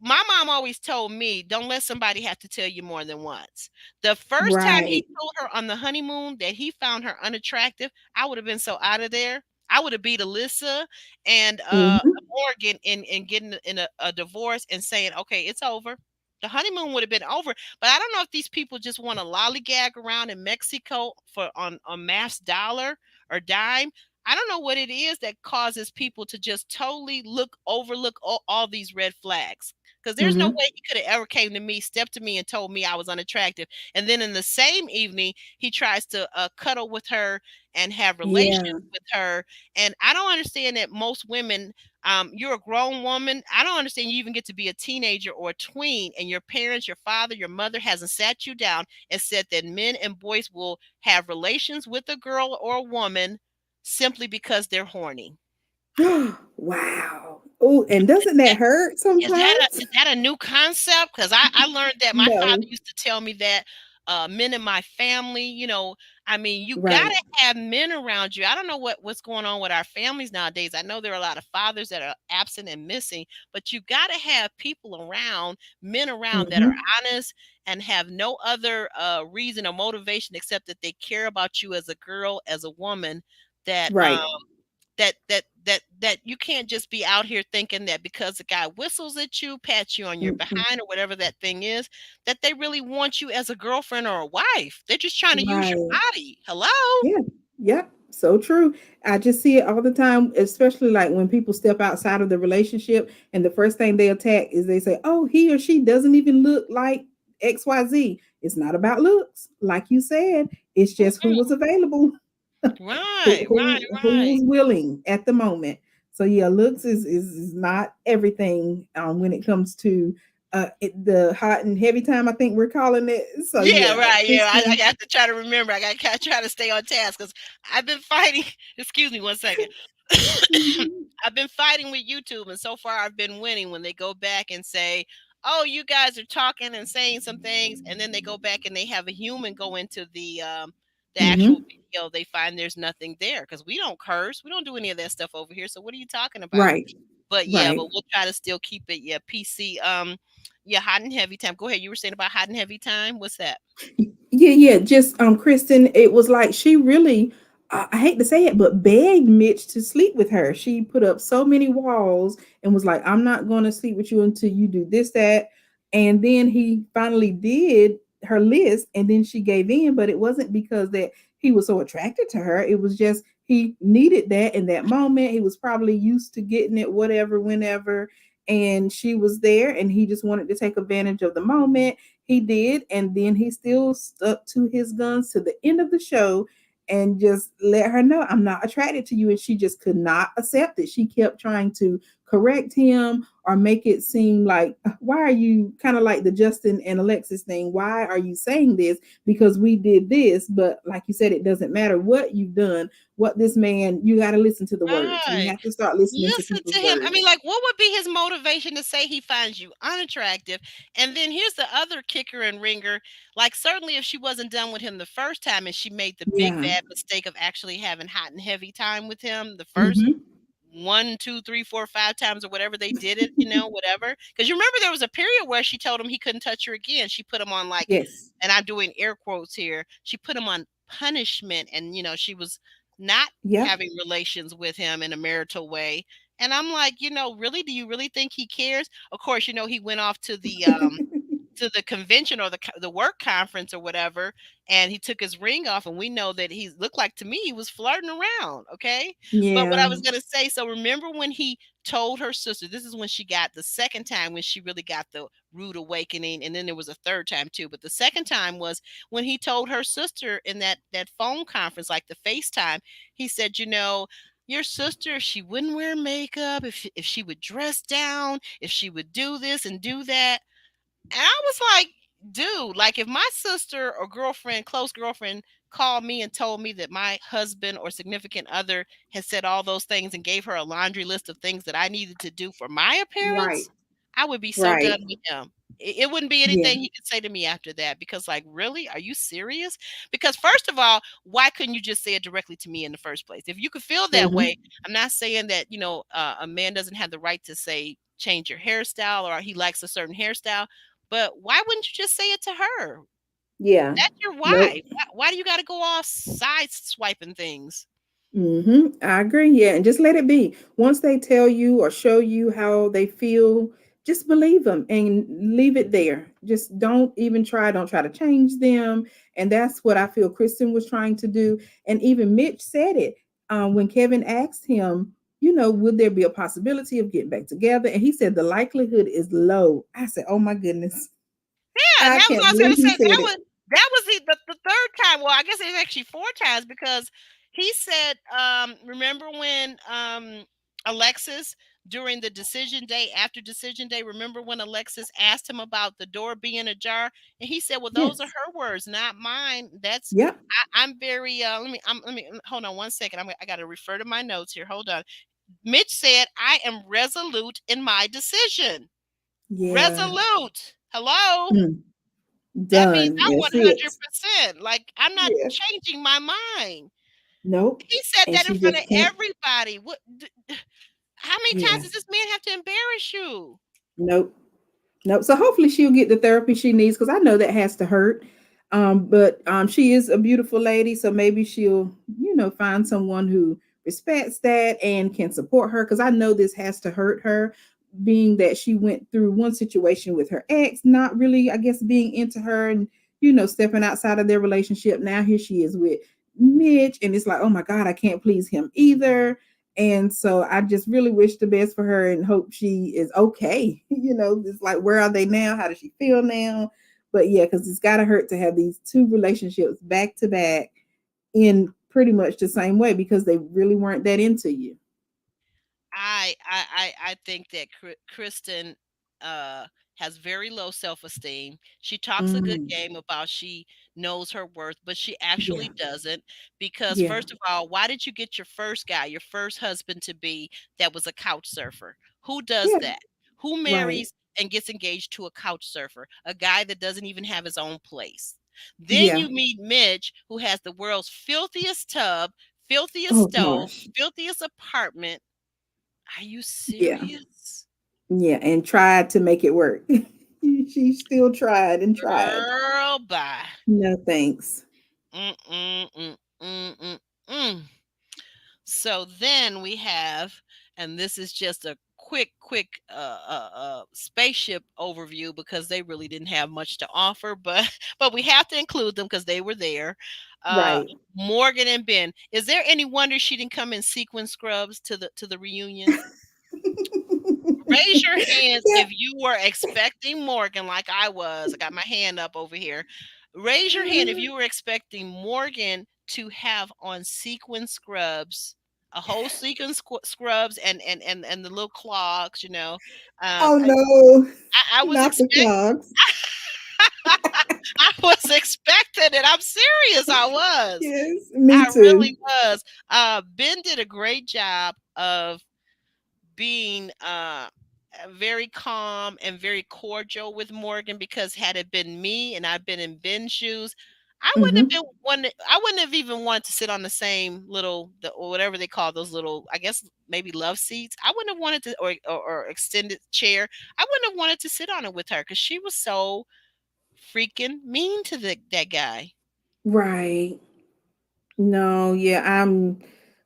S2: my mom always told me, don't let somebody have to tell you more than once. The first time he
S3: Right.
S2: told her on the honeymoon that he found her unattractive, I would have been so out of there. I would have beat Alyssa and
S3: Hmm.
S2: Morgan in getting in a divorce and saying, okay, it's over. The honeymoon would have been over. But I don't know if these people just want to lollygag around in Mexico for on MAFS dollar or dime. I don't know what it is that causes people to just totally overlook all these red flags. Because there's no
S3: Hmm.
S2: way he could have ever came to me, stepped to me, and told me I was unattractive. And then in the same evening, he tries to cuddle with her and have relations
S3: Yeah.
S2: with her. And I don't understand that most women, you're a grown woman. I don't understand you even get to be a teenager or a tween, and your parents, your father, your mother hasn't sat you down and said that men and boys will have relations with a girl or a woman simply because they're horny.
S3: Wow. Oh, and doesn't that hurt
S2: Is that a
S3: sometimes?
S2: is that a new concept? Because I learned that my father
S3: No.
S2: used to tell me that men in my family, I mean, you
S3: Right.
S2: gotta have men around you. I don't know what's going on with our families nowadays. I know there are a lot of fathers that are absent and missing, but you gotta have people around, men around that are
S3: Hmm.
S2: honest and have no other reason or motivation except that they care about you as a girl, as a woman, that
S3: Right.
S2: that you can't just be out here thinking that because the guy whistles at you, pats you on your
S3: Mhm.
S2: behind or whatever that thing is, that they really want you as a girlfriend or a wife. They're just trying to use your
S3: Right.
S2: body. Hello?
S3: Yeah. Yep. So true. I just see it all the time, especially like when people step outside of the relationship and the first thing they attack is they say, oh, he or she doesn't even look like XYZ. It's not about looks. Like you said, it's just who
S2: Mm-mm.
S3: was available,
S2: Right, right,
S3: who
S2: right.
S3: was willing at the moment. So yeah, looks is not everything when it comes to the hot and heavy time. I think we're calling it. So
S2: Yeah,
S3: yeah,
S2: right. Yeah, I
S3: Kristen.
S2: got to try to remember. I got to try to stay on task because I've been fighting. Excuse me one second.
S3: Mhm.
S2: I've been fighting with YouTube, and so far I've been winning when they go back and say, "Oh, you guys are talking and saying some things," and then they go back and they have a human go into the actual
S3: Mhm.
S2: video. They find there's nothing there because we don't curse, we don't do any of that stuff over here. So what are you talking about?
S3: Right.
S2: But yeah,
S3: Right.
S2: but we'll try to still keep it PC. Yeah, hot and heavy time. Go ahead. You were saying about hot and heavy time. What's that?
S3: Yeah, yeah. Just Kristen, it was like she really I hate to say it, but begged Mitch to sleep with her. She put up so many walls and was like, I'm not gonna sleep with you until you do this, that. And then he finally did her list and then she gave in, but it wasn't because that he was so attracted to her. It was just he needed that in that moment. He was probably used to getting it whatever, whenever. And she was there and he just wanted to take advantage of the moment. He did, and then he still stuck to his guns to the end of the show and just let her know, I'm not attracted to you. And she just could not accept it. She kept trying to correct him or make it seem like, why are you kind of like the Justin and Alexis thing? Why are you saying this? Because we did this. But like you said, it doesn't matter what you've done, what this man, you got to listen to the words. We
S2: Right.
S3: have to start listening to
S2: Listen
S3: people's
S2: to him. I mean,
S3: words.
S2: like, what would be his motivation to say he finds you unattractive? And then here's the other kicker and ringer. Like, certainly if she wasn't done with him the first time and she made the big
S3: Yeah.
S2: bad mistake of actually having hot and heavy time with him the first
S3: Hmm.
S2: 1, 2, 3, 4, 5 times or whatever they did it, whatever. Because you remember there was a period where she told him he couldn't touch her again. She put him on like,
S3: Yes.
S2: and I'm doing air quotes here. She put him on punishment, and she was not
S3: Yep.
S2: having relations with him in a marital way. And I'm like, really, do you really think he cares? Of course, he went off to the convention or the work conference or whatever, and he took his ring off, and we know that he looked like, to me, he was flirting around. Okay, but what I
S3: Yeah.
S2: was going to say, so remember when he told her sister, this is when she got the second time when she really got the rude awakening, and then there was a third time too, but the second time was when he told her sister in that phone conference, like the FaceTime. He said, your sister, if she wouldn't wear makeup, if she would dress down, if she would do this and do that. And I was like, dude, like if my sister or girlfriend, close girlfriend, called me and told me that my husband or significant other had said all those things and gave her a laundry list of things that I needed to do for my
S3: Right.
S2: appearance, I would be so
S3: Right.
S2: done with him. It wouldn't be
S3: Yeah.
S2: anything he could say to me after that because, like, really? Are you serious? Because, first of all, why couldn't you just say it directly to me in the first place? If you could feel that way,
S3: Mhm.
S2: I'm not saying that, a man doesn't have the right to say change your hairstyle, or he likes a certain hairstyle. But why wouldn't you just say it to her?
S3: Yeah.
S2: That's your why.
S3: Nope.
S2: Why do you got to go all side swiping things?
S3: I agree. Yeah, and just let it be. Once they tell you or show you how they feel, just believe them and leave it there. Just don't try to change them. And that's what I feel Kristen was trying to do. And even Mitch said it when Kevin asked him, would there be a possibility of getting back together? And he said the likelihood is low. I said, oh my goodness,
S2: Yeah, and
S3: I
S2: that was what
S3: can't
S2: I was going
S3: believe
S2: to
S3: he
S2: say.
S3: said it.
S2: That was the third time. Well, I guess it's actually four times because he said, remember when Alexis during the decision day, after decision day, remember when Alexis asked him about the door being ajar, and he said, "Well, those are
S3: Yes.
S2: her words, not mine." That's
S3: Yep.
S2: I'm very let me hold on one second. I got to refer to my notes here. Hold on. Mitch said, "I am resolute in my decision."
S3: Yeah.
S2: Resolute. Hello.
S3: Mm,
S2: That means
S3: done.
S2: I'm
S3: That's it.
S2: 100%. Like, I'm not
S3: Yeah.
S2: changing my mind.
S3: Nope.
S2: He said
S3: And
S2: that in
S3: she
S2: front of
S3: just can't.
S2: everybody. How many times
S3: Yeah.
S2: does this man have to embarrass you?
S3: Nope. Nope. So hopefully she'll get the therapy she needs because I know that has to hurt. But she is a beautiful lady, so maybe she'll, find someone who respects that and can support her because I know this has to hurt her, being that she went through one situation with her ex, not really, I guess, being into her and stepping outside of their relationship. Now here she is with Mitch, and it's like, oh my God, I can't please him either. And so I just really wish the best for her and hope she is okay. It's like, where are they now? How does she feel now? But yeah, because it's got to hurt to have these two relationships back to back in pretty much the same way because they really weren't that into you.
S2: I think that Kristen uh has very low self-esteem. She talks a good
S3: Mm,
S2: game about she knows her worth, but she
S3: yeah,
S2: actually doesn't, because
S3: yeah,
S2: first of all, why did you get your first guy, your first husband to be that was a couch surfer? Who does
S3: yeah,
S2: that? Who
S3: right,
S2: marries and gets engaged to a couch surfer? A guy that doesn't even have his own place. Then
S3: yeah.
S2: you meet Mitch, who has the world's filthiest tub, filthiest
S3: Oh
S2: stove,
S3: gosh,
S2: filthiest apartment. Are you
S3: yeah,
S2: serious?
S3: yeah, and tried to make it work. She still tried and tried.
S2: Girl, bye.
S3: No thanks.
S2: Mm, mm, mm, mm, mm, mm. So then we have, and this is just a quick spaceship overview because they really didn't have much to offer, but but we have to include them because they were there. Uh,
S3: Right.
S2: Morgan and Ben. Is there any wonder she didn't come in sequin scrubs to the reunion? Raise your hands
S3: Yeah.
S2: if you were expecting Morgan like I was. I got my hand up over here. Raise your hand if you were expecting Morgan to have on sequin scrubs, a whole sequin scrubs and the little clogs, you know.
S3: Oh
S2: I,
S3: no,
S2: I was
S3: not the
S2: expect
S3: clogs.
S2: I was expecting it. I'm serious. I was.
S3: Yes, me
S2: I
S3: too.
S2: really was. Ben did a great job of being very calm and very cordial with Morgan, because had it been me and I've been in Ben's shoes, I wouldn't have
S3: Hmm.
S2: been one. I wouldn't have even wanted to sit on the same little, or whatever they call those little, I guess maybe love seats. I wouldn't have wanted to, or extended chair. I wouldn't have wanted to sit on it with her because she was so freaking mean to that guy.
S3: Right. No, yeah, I'm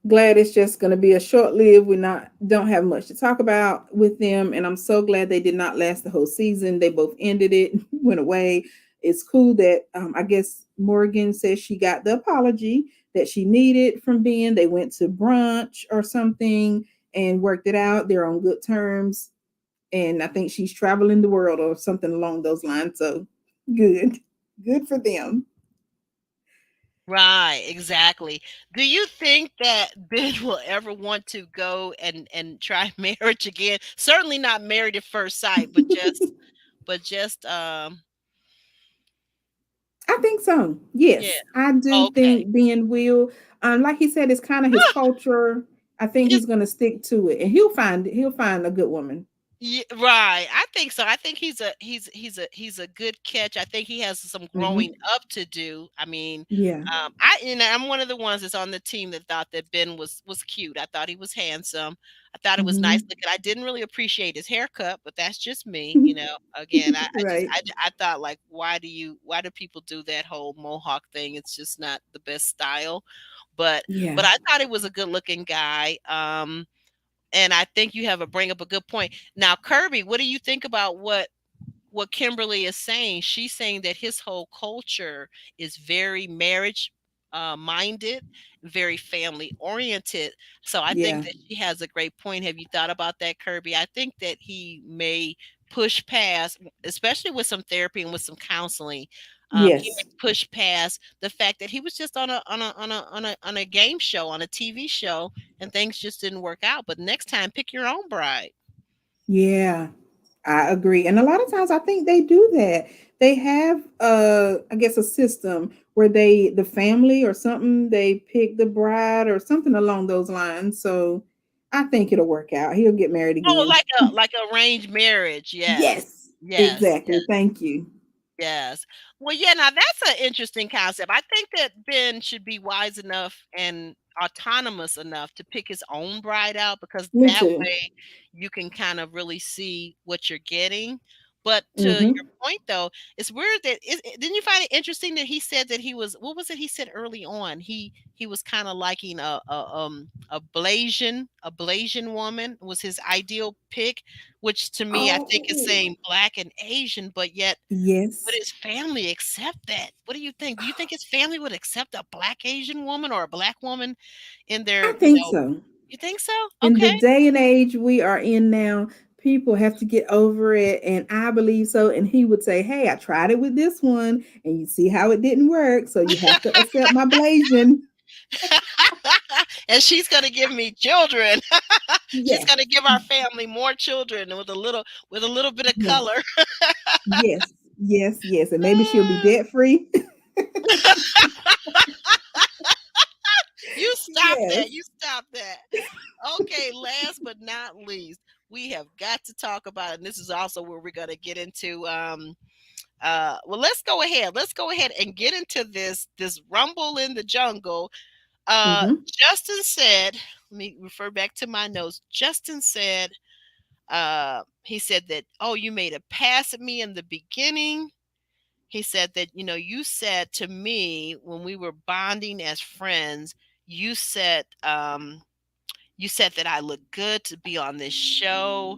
S3: glad it's just going to be a short lived. We not don't have much to talk about with them, and I'm so glad they did not last the whole season. They both ended it, went away. It's cool that I guess Morgan says she got the apology that she needed from Ben. They went to brunch or something and worked it out. They're on good terms, and I think she's traveling the world or something along those lines. So good, good for them.
S2: Right, exactly. Do you think that Ben will ever want to go and try marriage again? Certainly not married at first sight, but just
S3: I think so.
S2: yeah.
S3: Yes, I do
S2: Okay.
S3: think Ben will. Like he said, it's kind of his culture. I think
S2: Is
S3: he's going to stick to it, and he'll find a good woman.
S2: Yeah, right. I think so. I think he's a good catch. I think he has some growing
S3: Hmm.
S2: up to do. I mean,
S3: Yeah.
S2: I'm one of the ones that's on the team that thought that Ben was cute. I thought he was handsome. I thought it was nice
S3: Hmm.
S2: looking. I didn't really appreciate his haircut, but that's just me. You know, again,
S3: Right.
S2: I thought like, why do people do that whole mohawk thing? It's just not the best style. But
S3: Yeah.
S2: but I thought he was a good looking guy. And I think you have a bring up a good point. Now, Kirby, what do you think about what Kimberly is saying? She's saying that his whole culture is very marriage minded, very family oriented. So I think
S3: Yeah.
S2: that she has a great point. Have you thought about that, Kirby? I think that he may push past, especially with some therapy and with some counseling. He may
S3: Yes.
S2: push past the fact that he was just on a game show, on a TV show, and things just didn't work out. But next time, pick your own bride.
S3: Yeah. I agree. And a lot of times I think they do that. They have I guess a system where the family or something, they pick the bride or something along those lines. So I think it'll work out. He'll get married
S2: Oh,
S3: again.
S2: like arranged marriage. Yes.
S3: Yes.
S2: Yes.
S3: Exactly. Thank you.
S2: Yes. Well, yeah, now that's an interesting concept. I think that Ben should be wise enough and autonomous enough to pick his own bride out, because
S3: Me
S2: that
S3: too.
S2: way you can kind of really see what you're getting. But to your
S3: Mhm.
S2: point, though, it's weird that didn't you find it interesting that he said that he was, what was it he said early on? He was kind of liking a Blasian woman was his ideal pick, which to me I think is
S3: Oh,
S2: saying black and Asian, but yet would
S3: yes.
S2: his family accept that? What do you think? Do you think his family would accept a black Asian woman or a black woman in
S3: I
S2: their,
S3: think so.
S2: you think so?
S3: In the
S2: Okay.
S3: day and age we are in now, people have to get over it, and I believe so. And he would say, "Hey, I tried it with this one, and you see how it didn't work. So you have to accept my Blasian."
S2: And she's going to give me children. She's
S3: Yeah.
S2: going to give our family more children with a little bit of
S3: Yes.
S2: color.
S3: Yes. Yes. Yes. And maybe she'll be debt free.
S2: You stop
S3: Yes.
S2: that. You stop that. Okay, last but not least, we have got to talk about, and this is also where we're going to get into well, let's go ahead and get into this rumble in the jungle.
S3: Hmm.
S2: Justin said, let me refer back to my notes. Justin said, he said that, oh, you made a pass at me in the beginning. He said that, you said to me when we were bonding as friends, you said, you said that I look good to be on this show.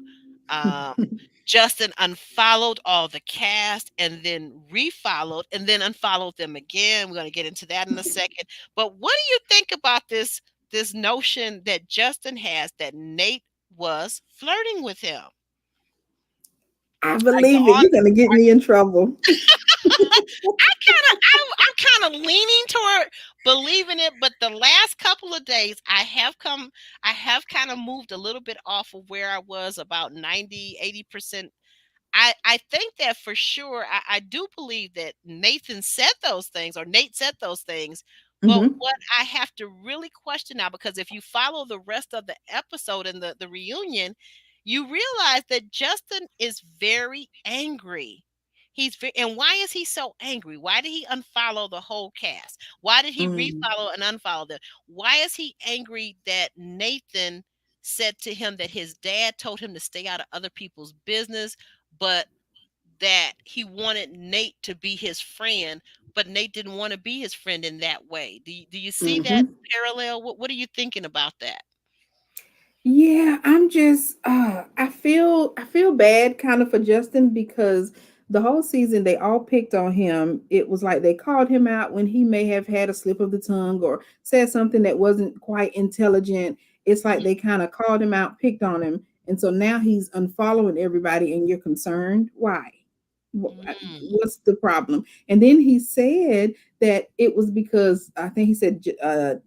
S2: Um, Justin unfollowed all the cast and then refollowed and then unfollowed them again. We're going to get into that in a second. But what do you think about this notion that Justin has that Nate was flirting with him?
S3: I
S2: Are you
S3: believe it.
S2: on?
S3: You're gonna get me in trouble.
S2: I'm kind of leaning toward believing it, but the last couple of days I have kind of moved a little bit off of where I was about 90, 80%. I think that for sure, I do believe that Nathan said those things, or Nate said those things. But
S3: Hmm.
S2: what I have to really question now, because if you follow the rest of the episode and the reunion, you realize that Justin is very angry. And why is he so angry? Why did he unfollow the whole cast? Why did he
S3: Mm.
S2: refollow and unfollow them? Why is he angry that Nathan said to him that his dad told him to stay out of other people's business, but that he wanted Nate to be his friend, but Nate didn't want to be his friend in that way? Do you see that
S3: Hmm.
S2: parallel? What are you thinking about that?
S3: Yeah, I'm just I feel bad kind of for Justin because the whole season they all picked on him. It was like they called him out when he may have had a slip of the tongue or said something that wasn't quite intelligent. It's like
S2: Mhm.
S3: they kind of called him out, picked on him, and so now he's unfollowing everybody and you're concerned. Why?
S2: Mm,
S3: What's the problem? And then he said that it was because I think he said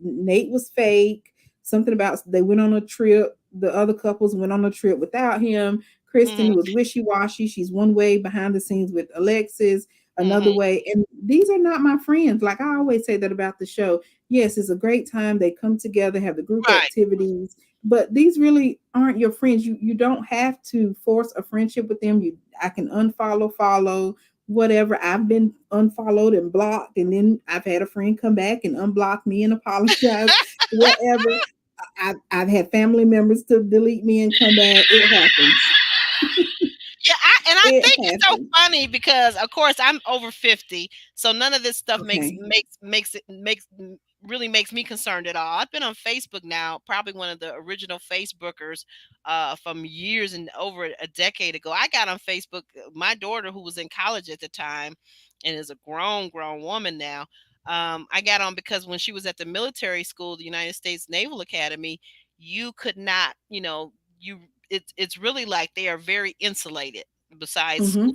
S3: Nate was fake, something about they went on a trip. The other couples went on a trip without him.
S2: mm,
S3: Kristen was wishy-washy. She's one way behind the scenes with Alexis. another way. And these are not my friends. Like I always say that about the show. Yes, it's a great time. They come together, have the group
S2: Right.
S3: activities, but these really aren't your friends. You don't have to force a friendship with them. I can unfollow, follow, whatever. I've been unfollowed and blocked, and then I've had a friend come back and unblock me and apologize, whatever. I've had family members to delete me and come back. It happens.
S2: Yeah, I
S3: It
S2: think it's so
S3: happens.
S2: funny because, of course, I'm over 50, so none of this stuff
S3: Okay.
S2: really makes me concerned at all. I've been on Facebook now, probably one of the original Facebookers from years and over a decade ago. I got on Facebook. My daughter, who was in college at the time, and is a grown woman now. I got on because when she was at the military school, the United States Naval Academy, you could not, it's really like they are very insulated. Besides school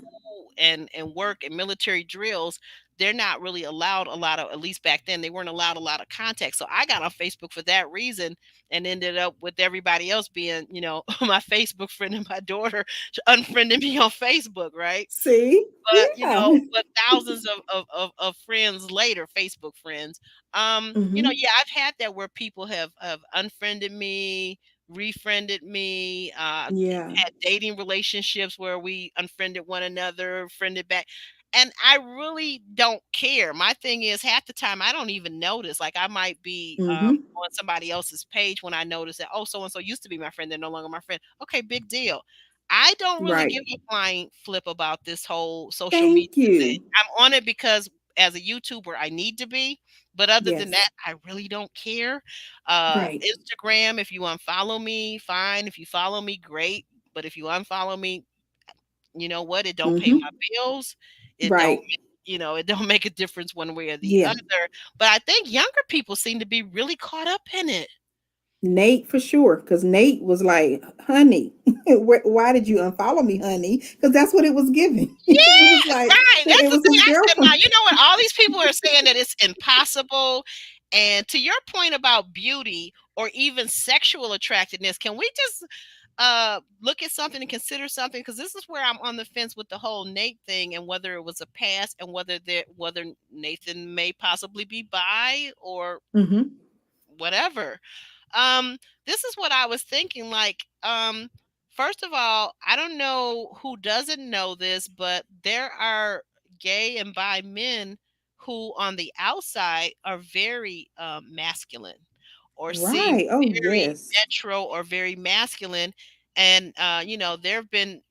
S3: Mm-hmm.
S2: and work and military drills, they're not really allowed a lot of, at least back then, they weren't allowed a lot of contact. So I got on Facebook for that reason and ended up with everybody else being, my Facebook friend, and my daughter unfriended me on Facebook, right?
S3: See?
S2: But
S3: Yeah.
S2: but thousands of friends later, Facebook friends.
S3: Mm-hmm.
S2: Yeah, I've had that where people have unfriended me, refriended me,
S3: Yeah.
S2: had dating relationships where we unfriended one another, friended back. And I really don't care. My thing is, half the time I don't even notice. Like I might be
S3: Mm-hmm.
S2: on somebody else's page when I notice that, oh, so and so used to be my friend, they're no longer my friend. Okay, big deal. I don't really
S3: Right.
S2: give a flying flip about this whole social media
S3: Thank
S2: thing.
S3: you.
S2: I'm on it because as a YouTuber, I need to be. But other than
S3: Yes.
S2: that, I really don't care.
S3: Right.
S2: Instagram, if you unfollow me, fine. If you follow me, great. But if you unfollow me, you know what? It don't pay my
S3: Mm-hmm.
S2: bills. It don't,
S3: Right.
S2: it don't make a difference one way or the
S3: Yeah.
S2: other. But I think younger people seem to be really caught up in it.
S3: Nate for sure, because Nate was like, "Honey, why did you unfollow me, honey?" Because that's what it was giving. It was
S2: Yeah,
S3: like
S2: right. That's
S3: it
S2: the
S3: was
S2: thing
S3: his
S2: I said. Now,
S3: girlfriend.
S2: you know what? All these people are saying that it's impossible. And to your point about beauty or even sexual attractiveness, can we just look at something and consider something? Because this is where I'm on the fence with the whole Nate thing and whether it was a past and whether Nathan may possibly be bi or
S3: Mm-hmm.
S2: whatever. Um, this is what I was thinking. Like, first of all, I don't know who doesn't know this, but there are gay and bi men who, on the outside, are very masculine, or seem
S3: Right. Oh
S2: very
S3: yes.
S2: metro or very masculine. And there have been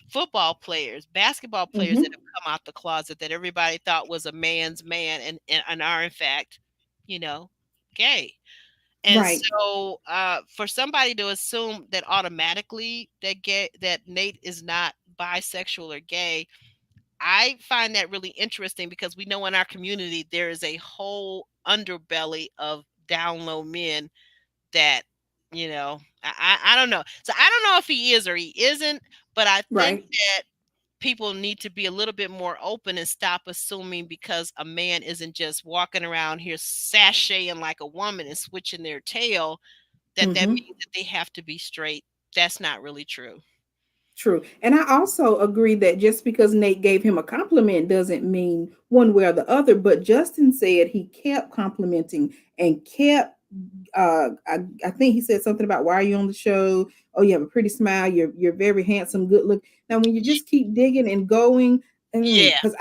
S2: football players, basketball players that
S3: Mm-hmm.
S2: have come out the closet that everybody thought was a man's man, and are in fact, you know, gay. And
S3: Right.
S2: so, for somebody to assume that automatically that Nate is not bisexual or gay, I find that really interesting because we know in our community there is a whole underbelly of down low men that, I don't know. So I don't know if he is or he isn't, but I think
S3: Right.
S2: that people need to be a little bit more open and stop assuming because a man isn't just walking around here sashaying like a woman and switching their tail, that
S3: Mm-hmm.
S2: means that they have to be straight. That's not really true.
S3: True. And I also agree that just because Nate gave him a compliment doesn't mean one way or the other. But Justin said he kept complimenting and kept I think he said something about why are you on the show? Oh, you have a pretty smile, you're very handsome, good look. Now when you
S2: Ye-
S3: just keep digging and going,
S2: Yeah.
S3: because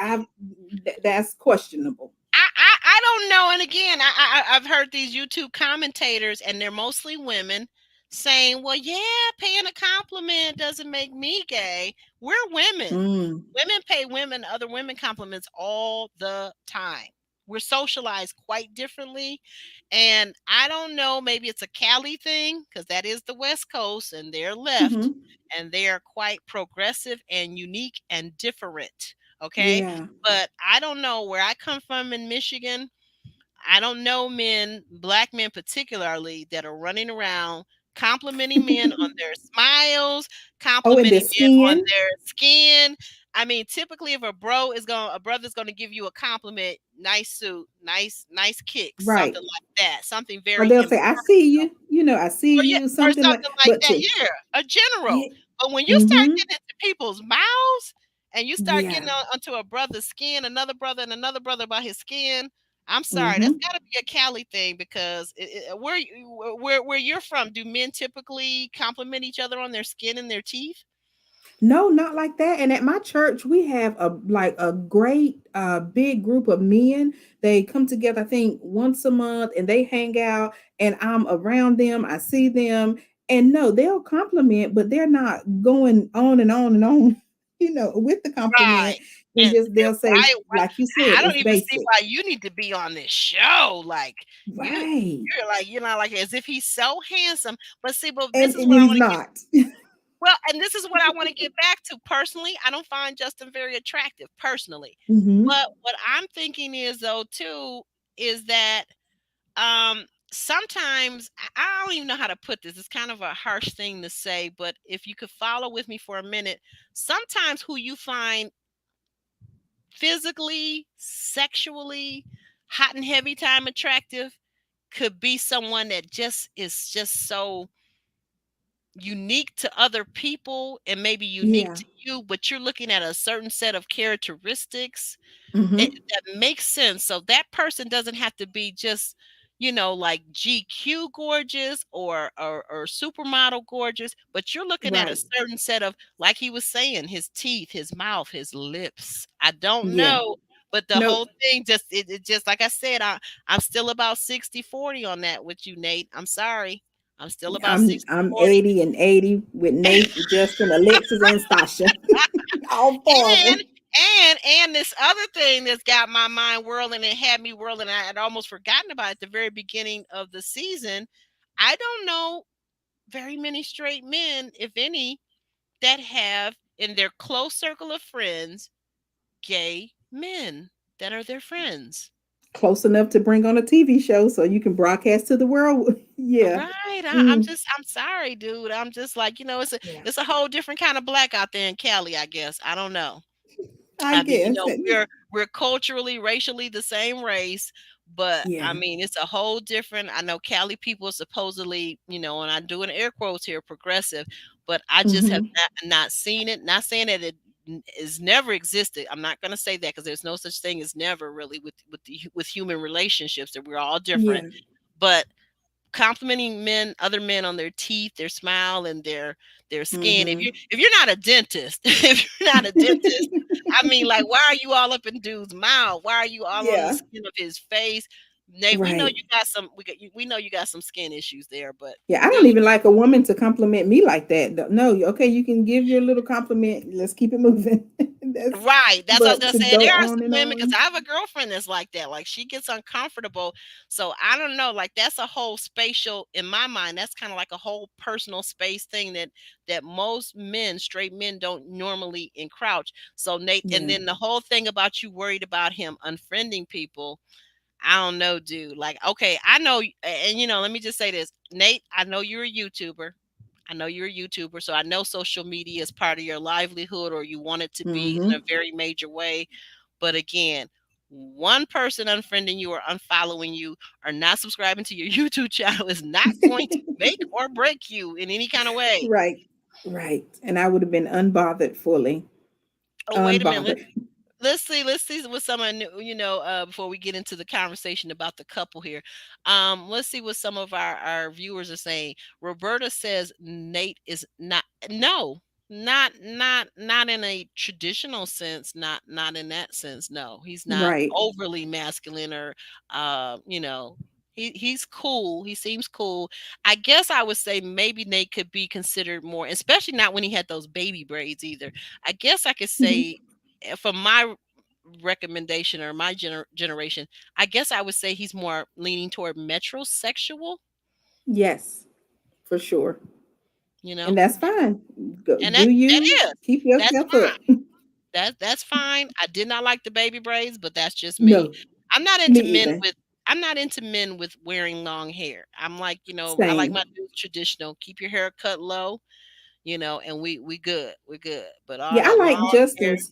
S3: that's questionable.
S2: I don't know. And again, I've heard these YouTube commentators, and they're mostly women, saying, "Well, yeah, paying a compliment doesn't make me gay." We're women.
S3: Mm,
S2: Women pay other women compliments all the time. We're socialized quite differently. And I don't know, maybe it's a Cali thing because that is the West Coast and they're left,
S3: hmm.
S2: and they are quite progressive and unique and different. Okay.
S3: Yeah.
S2: But I don't know where I come from in Michigan. I don't know men, black men particularly, that are running around complimenting men on their smiles,
S3: Oh, and the
S2: complimenting men on
S3: skin.
S2: their skin. I mean, typically, if a brother's gonna give you a compliment, nice suit, nice kicks,
S3: Right.
S2: something like that, something
S3: Or
S2: very
S3: they'll say, I
S2: impersonal,
S3: see you, I see
S2: or yeah,
S3: you,
S2: or
S3: something like,
S2: something like
S3: but
S2: that.
S3: to,
S2: Yeah, a general.
S3: yeah.
S2: But when you start
S3: Mm-hmm.
S2: getting into people's mouths and you start
S3: Yeah.
S2: getting onto a brother's skin, another brother and another brother about his skin. I'm sorry, that's
S3: Mm-hmm.
S2: got to be a Cali thing because where you're from, do men typically compliment each other on their skin and their teeth?
S3: No, not like that. And at my church, we have a great big group of men. They come together, I think, once a month, and they hang out, and I'm around them. I see them, and no, they'll compliment, but they're not going on and on and on, with the compliment.
S2: Right.
S3: And just
S2: And
S3: they'll say,
S2: why
S3: like you said,
S2: I don't
S3: it's
S2: even see
S3: basic.
S2: why you need to be on this show. Like
S3: Right.
S2: you're not like as if he's so handsome. But see, but this is
S3: And
S2: what I
S3: he's
S2: want to get
S3: not.
S2: well, and this is what I want to get back to. Personally, I don't find Justin very attractive, personally.
S3: Hmm.
S2: But what I'm thinking is though too, is that um sometimes I don't even know how to put this. It's kind of a harsh thing to say, but if you could follow with me for a minute, sometimes who you find physically, sexually, hot and heavy time attractive could be someone that just is just so unique to other people and maybe unique
S3: Yeah.
S2: to you, but you're looking at a certain set of characteristics
S3: Hmm.
S2: that makes sense. So that person doesn't have to be just, like GQ gorgeous or supermodel gorgeous, but you're looking at a
S3: Right.
S2: certain set of, like he was saying, his teeth, his mouth, his lips. I don't
S3: Yeah.
S2: know, but the
S3: Nope.
S2: whole thing just it just like I said, I'm still about 60-40 on that with you, Nate. I'm sorry. I'm still about sixty
S3: I'm
S2: forty.
S3: 80 and 80 with Nate, Justin, Alexis, and Stasha. All four of
S2: And
S3: them.
S2: and this other thing that's got my mind whirling and had me whirling, I had almost forgotten about it at the very beginning of the season. I don't know very many straight men, if any, that have in their close circle of friends gay men that are their friends.
S3: Close enough to bring on a TV show so you can broadcast to the world. Yeah.
S2: Right.
S3: Mm,
S2: I'm sorry, dude. I'm just like, it's a
S3: yeah.
S2: it's a whole different kind of black out there in Cali, I guess. I don't know.
S3: I
S2: I mean,
S3: guess.
S2: we're culturally, racially the same race, but I
S3: Yeah.
S2: mean, it's a whole different. I know Cali people are supposedly, and I'm doing air quotes here, progressive, but I just have
S3: Hmm.
S2: not seen it. Not saying that it is never existed. I'm not going to say that because there's no such thing as never really with human relationships, that we're all different.
S3: Yeah.
S2: But complimenting other men on their teeth, their smile, and their skin. If
S3: Hmm.
S2: you're not a dentist, if you're not a dentist, I mean, like, why are you all up in dude's mouth? Why are you all on the
S3: Yeah.
S2: skin of his face? Nate, we know
S3: Right.
S2: you got some. We know you got some skin issues there, but
S3: Yeah, I don't
S2: dude,
S3: even like a woman to compliment me like that. No, okay, you can give your little compliment. Let's keep it moving. That's
S2: right. That's what I was
S3: but
S2: gonna
S3: to
S2: say. There
S3: go
S2: are
S3: on
S2: some
S3: and
S2: women because
S3: on.
S2: I have a girlfriend that's like that. Like she gets uncomfortable. So I don't know. Like that's a whole spatial in my mind. That's kind of like a whole personal space thing that most men, straight men, don't normally encroach. So Nate, and
S3: Yeah.
S2: then the whole thing about you worried about him unfriending people. I don't know, dude. Like, okay, I know, and let me just say this, Nate. I know you're a YouTuber. I know you're a YouTuber, so I know social media is part of your livelihood, or you want it to be in a
S3: Hmm.
S2: very major way. But again, one person unfriending you or unfollowing you or not subscribing to your YouTube channel is not going to make or break you in any kind of way.
S3: Right. Right. And I would have been unbothered fully.
S2: Oh, wait a minute.
S3: Unbothered.
S2: Let's see what someone new, before we get into the conversation about the couple here. Let's see what some of our viewers are saying. Roberta says Nate is not, no, not in a traditional sense, not in that sense. No, he's not
S3: Right.
S2: overly masculine or he's cool. He seems cool. I guess I would say maybe Nate could be considered more, especially not when he had those baby braids either. I guess I could
S3: Mhm.
S2: say for my recommendation or my generation, I guess I would say he's more leaning toward metrosexual,
S3: Yes, for sure.
S2: you
S3: And
S2: know,
S3: that's fine. Go,
S2: and
S3: do
S2: that
S3: you
S2: is
S3: keep
S2: that's
S3: yourself
S2: fine.
S3: up?
S2: That's fine. I did not like the baby braids, but that's just me.
S3: No,
S2: I'm not
S3: me
S2: into men
S3: either.
S2: with I'm not into men with wearing long hair. I'm like, I like my
S3: Same.
S2: dudes traditional. Keep your hair cut low, and we good. We're good. But all
S3: Yeah, I
S2: that
S3: like
S2: long hair,
S3: Justin's.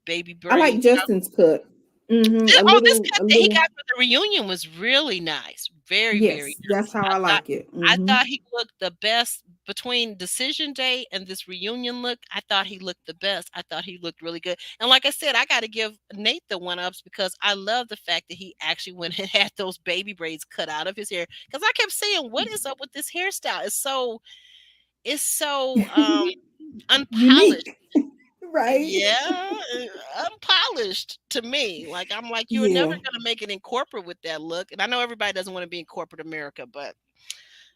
S2: baby
S3: I like
S2: braids.
S3: Justin's cut. A
S2: This
S3: little,
S2: cut
S3: a
S2: that he
S3: little.
S2: got for the reunion was really nice. Very, very
S3: Yes, that's
S2: nice.
S3: how I like it.
S2: I
S3: Hmm.
S2: thought he looked the best between decision day and this reunion look, I thought he looked the best. I thought he looked really good. And like I said, I got to give Nate the one ups because I love the fact that he actually went and had those baby braids cut out of his hair. Because I kept saying, what is up with this hairstyle? It's so unpolished.
S3: Unique, right?
S2: Yeah, unpolished to me. Like I'm like, you're never
S3: Yeah.
S2: gonna make it in corporate with that look. And I know everybody doesn't want to be in corporate America, but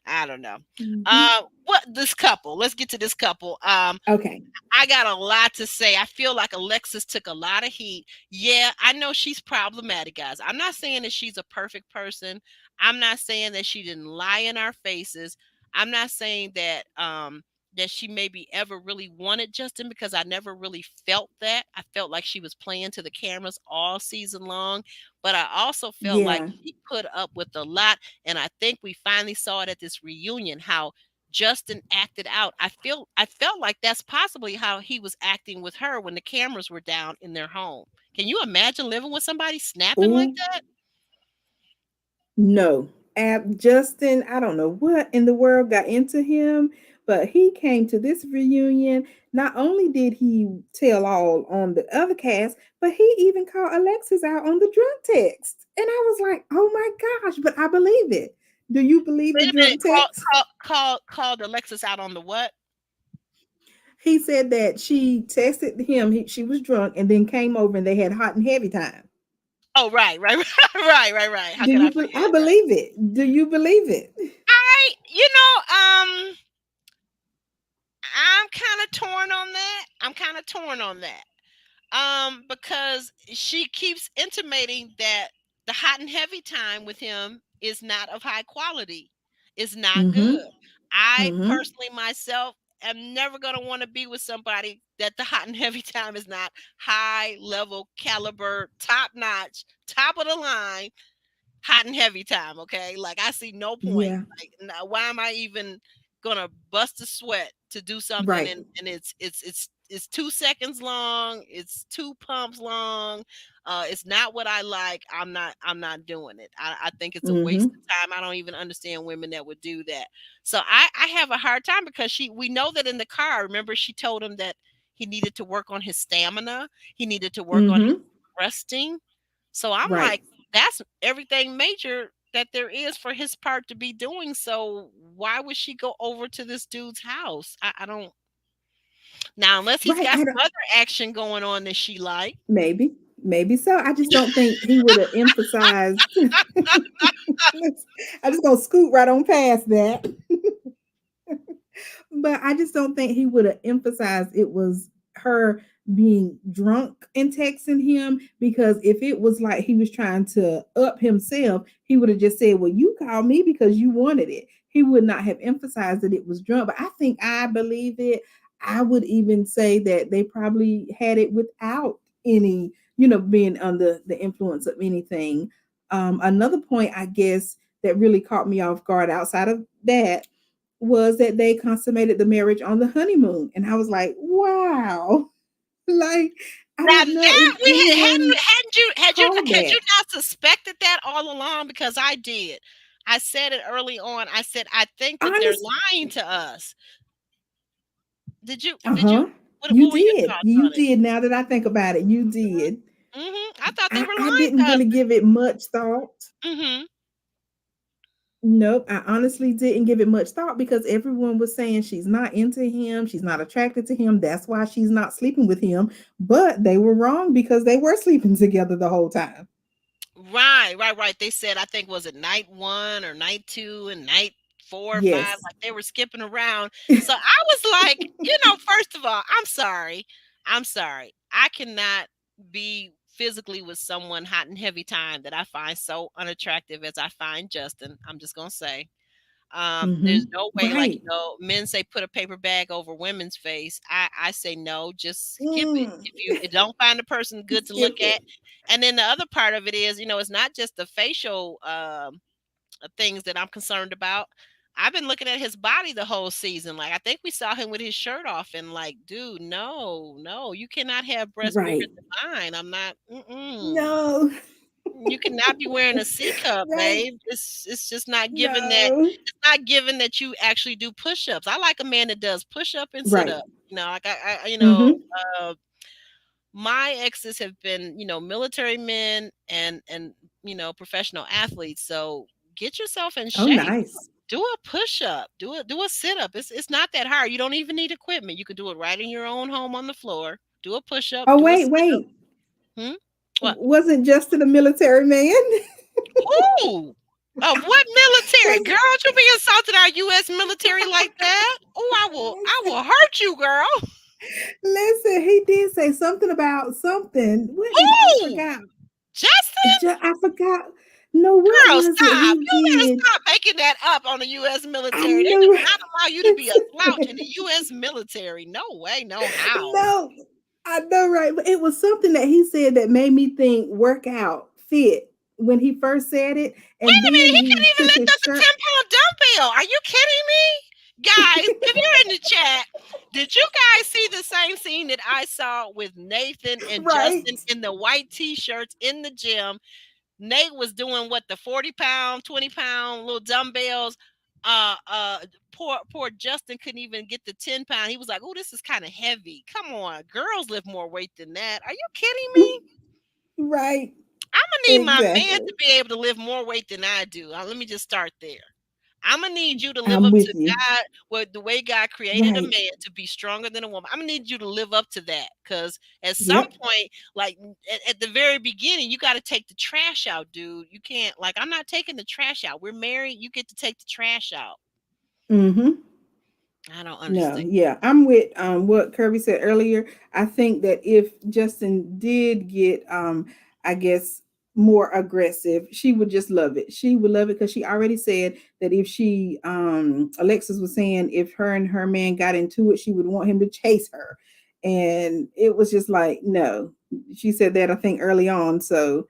S2: I don't know.
S3: Hmm.
S2: What this couple? Let's get to this couple.
S3: Okay.
S2: I got a lot to say. I feel like Alexis took a lot of heat. Yeah, I know she's problematic, guys. I'm not saying that she's a perfect person. I'm not saying that she didn't lie in our faces. I'm not saying that she maybe ever really wanted Justin because I never really felt that. I felt like she was playing to the cameras all season long, but I also felt like
S3: Yeah.
S2: she put up with a lot, and I think we finally saw it at this reunion how Justin acted out. I felt like that's possibly how he was acting with her when the cameras were down in their home. Can you imagine living with somebody snapping like
S3: Oh,
S2: that?
S3: no. Justin, I don't know what in the world got into him, but he came to this reunion. Not only did he tell all on the other cast, but he even called Alexis out on the drunk text. And I was like, oh my gosh, but I believe it. Do you believe the
S2: Wait a minute.
S3: drunk text?
S2: Called Alexis out on the what?
S3: He said that she texted him, she was drunk, and then came over and they had hot and heavy time.
S2: Oh, right, right, right. How
S3: Do
S2: could I
S3: you?
S2: forget
S3: I
S2: that?
S3: believe it. Do you believe it?
S2: You know, I'm kind of torn on that. Because she keeps intimating that the hot and heavy time with him is not of high quality, is not good.
S3: Mm-hmm.
S2: I
S3: Mm-hmm.
S2: personally myself am never going to want to be with somebody that the hot and heavy time is not high level caliber, top notch, top of the line hot and heavy time, okay? Like I see no point.
S3: Yeah.
S2: Like now, why am I even gonna bust a sweat to do something
S3: Right.
S2: and it's 2 seconds long, it's two pumps long, it's not what I like. I'm not doing it. I think it's a waste
S3: Mm-hmm.
S2: of time. I don't even understand women that would do that. So I have a hard time because we know that in the car, remember she told him that he needed to work on his stamina, he needed to work on his
S3: Mm-hmm.
S2: resting. So I'm
S3: Right.
S2: like, that's everything major that there is for his part to be doing. So why would she go over to this dude's house? I don't now unless he's
S3: Right.
S2: got
S3: I
S2: some
S3: don't.
S2: other action going on that she like.
S3: Maybe. Maybe so. I just don't think he would have emphasized. I just gonna scoot right on past that. But I just don't think he would have emphasized it was her being drunk and texting him, because if it was like he was trying to up himself, he would have just said, well, you called me because you wanted it. He would not have emphasized that it was drunk. But I think I believe it. I would even say that they probably had it without any, being under the influence of anything. Another point, I guess, that really caught me off guard outside of that was that they consummated the marriage on the honeymoon. And I was like, wow. Like, I
S2: Now
S3: don't know if
S2: that we
S3: anyone called
S2: had you
S3: that.
S2: not suspected that all along? Because I did. I said it early on. I said I think that they're
S3: Honest.
S2: lying to us. Did you
S3: Uh-huh.
S2: what
S3: You
S2: were your
S3: did.
S2: thoughts
S3: You
S2: on it?
S3: did. Now that I think about it, you did.
S2: I thought they were
S3: I
S2: lying
S3: didn't
S2: to us.
S3: really give it much thought.
S2: hmm
S3: Nope, I honestly didn't give it much thought because everyone was saying she's not into him, she's not attracted to him, that's why she's not sleeping with him. But they were wrong because they were sleeping together the whole time.
S2: Right. They said, I think, was it night one or night two and night four or five?
S3: Yes.
S2: Like they were skipping around. So I was like, first of all, I'm sorry. I'm sorry. I cannot be physically with someone hot and heavy time that I find so unattractive as I find Justin. I'm just gonna say. There's
S3: Mm-hmm.
S2: no way, like,
S3: Right.
S2: men say put a paper bag over women's face. I say no, just skip it.
S3: Mm.
S2: If you don't find a person good to
S3: Skip
S2: look at.
S3: it.
S2: And then the other part of it is, it's not just the facial things that I'm concerned about. I've been looking at his body the whole season. Like I think we saw him with his shirt off, and like, dude, no, you cannot have breasts bigger
S3: Right.
S2: than mine. I'm not. Mm-mm.
S3: No.
S2: You cannot be wearing a C cup,
S3: Right?
S2: babe. It's just not given that
S3: No.
S2: it's not given that you actually do push-ups. I like a man that does push-up and sit
S3: Right.
S2: up. Like
S3: Mm-hmm.
S2: uh, my exes have been, military men and professional athletes. So get yourself in
S3: Oh,
S2: shape.
S3: nice.
S2: Do a push-up. Do a sit-up. It's not that hard. You don't even need equipment. You can do it right in your own home on the floor. Do a push-up.
S3: Oh,
S2: Do a
S3: wait,
S2: sit-up.
S3: wait.
S2: Hmm? What?
S3: Wasn't Justin a military man?
S2: Who? Of what military?
S3: Because
S2: Girl, don't you be insulting our US military like that. Oh, I will hurt you, girl.
S3: listen, he did say something about something. What did I
S2: Who?
S3: forgot?
S2: Justin?
S3: I forgot. No, what
S2: Girl,
S3: was it
S2: stop.
S3: he
S2: You better
S3: did?
S2: stop making that up on the US
S3: I
S2: military. They do
S3: know.
S2: not allow you to be a slouch in the US military. No way, no how.
S3: No, I know, right? But it was something that he said that made me think workout fit when he first said it,
S2: Wait
S3: and
S2: a minute,
S3: then
S2: he
S3: he
S2: couldn't even
S3: took
S2: lift
S3: his
S2: up a
S3: shirt.
S2: 10-pound dumbbell. Are you kidding me? Guys, if you're in the chat, did you guys see the same scene that I saw with Nathan and
S3: Right,
S2: Justin in the white t-shirts in the gym? Nate was doing what, the 40-pound, 20-pound little dumbbells. Uh uh poor Justin couldn't even get the 10-pound. He was like, "Oh, this is kind of heavy." Come on, girls lift more weight than that. Are you kidding me?
S3: right,
S2: I'm gonna need my man
S3: exactly.
S2: to be able to lift more weight than I do. Let me just start there. I'm gonna need you to live
S3: I'm
S2: up
S3: with
S2: to
S3: you.
S2: God, what the way God created a
S3: Right.
S2: man to be stronger than a woman. I'm gonna need you to live up to that, because at some
S3: Yep.
S2: point, like at the very beginning, you got to take the trash out, dude. You can't, like, I'm not taking the trash out. We're married. You get to take the trash out.
S3: Mm-hmm.
S2: I don't
S3: No,
S2: understand.
S3: yeah, I'm with what Kirby said earlier. I think that if Justin did get I guess more aggressive, she would just love it. She would love it because she already said that if she Alexis was saying if her and her man got into it, she would want him to chase her. And it was just like, no. She said that I think early on, so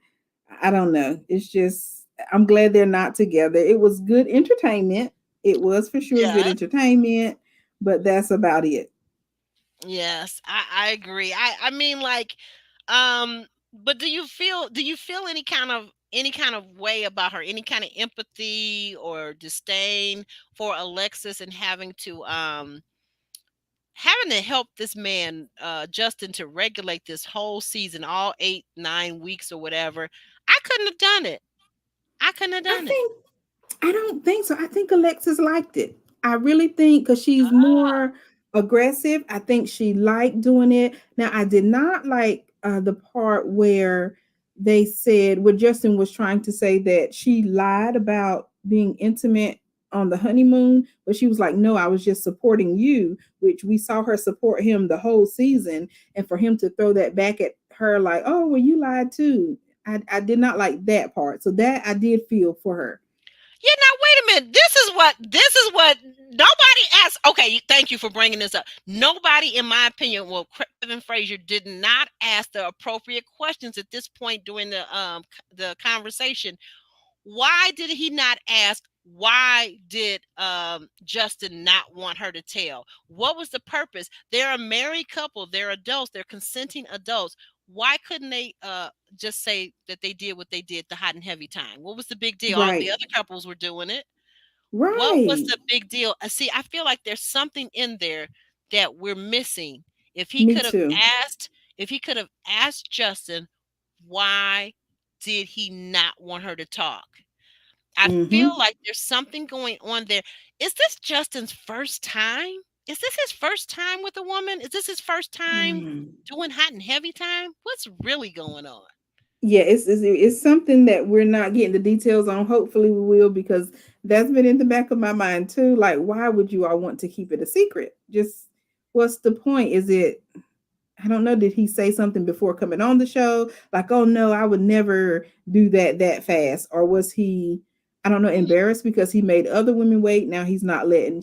S3: I don't know. It's just I'm glad they're not together. It was good entertainment. It was for sure good
S2: Yes,
S3: entertainment, but that's about it.
S2: yes, I agree. I mean, like, but do you feel any kind of way about her, any kind of empathy or disdain for Alexis, and having to help this man, Justin, to regulate this whole season, all 8, 9 weeks or whatever? I couldn't have done it. I couldn't have
S3: I
S2: done it.
S3: think I don't think so. I think Alexis liked it. I really think because she's
S2: Ah,
S3: more aggressive. I think she liked doing it. Now, I did not like the part where they said where Justin was trying to say that she lied about being intimate on the honeymoon, but she was like, "No, I was just supporting you," which we saw her support him the whole season, and for him to throw that back at her like, "Oh, well, you lied too." I did not like that part. So that I did feel for her.
S2: yeah, now wait a minute. This is what nobody asked. Okay, thank you for bringing this up. Nobody, in my opinion, well, Kevin Frazier did not ask the appropriate questions at this point during the conversation. Why did he not ask? Why did Justin not want her to tell? What was the purpose? They're a married couple. They're adults. They're consenting adults. Why couldn't they just say that they did what they did the hot and heavy time? What was the big deal? All the
S3: Right.
S2: other couples were doing it. What was
S3: Right.
S2: the big deal? See, I feel like there's something in there that we're missing. If he
S3: Me
S2: could have
S3: too.
S2: asked, if he could have asked Justin, why did he not want her to talk? I feel
S3: Mm-hmm.
S2: like there's something going on there. Is this Justin's first time? Is this his first time with a woman? Is this his first time
S3: Mm.
S2: doing hot and heavy time? What's really going on?
S3: Yeah, it's something that we're not getting the details on. Hopefully we will because that's been in the back of my mind too. Like, why would you all want to keep it a secret? Just what's the point? Is it I don't know, did he say something before coming on the show? Like, oh no, I would never do that fast. Or was he, I don't know, embarrassed because he made other women wait. Now he's not letting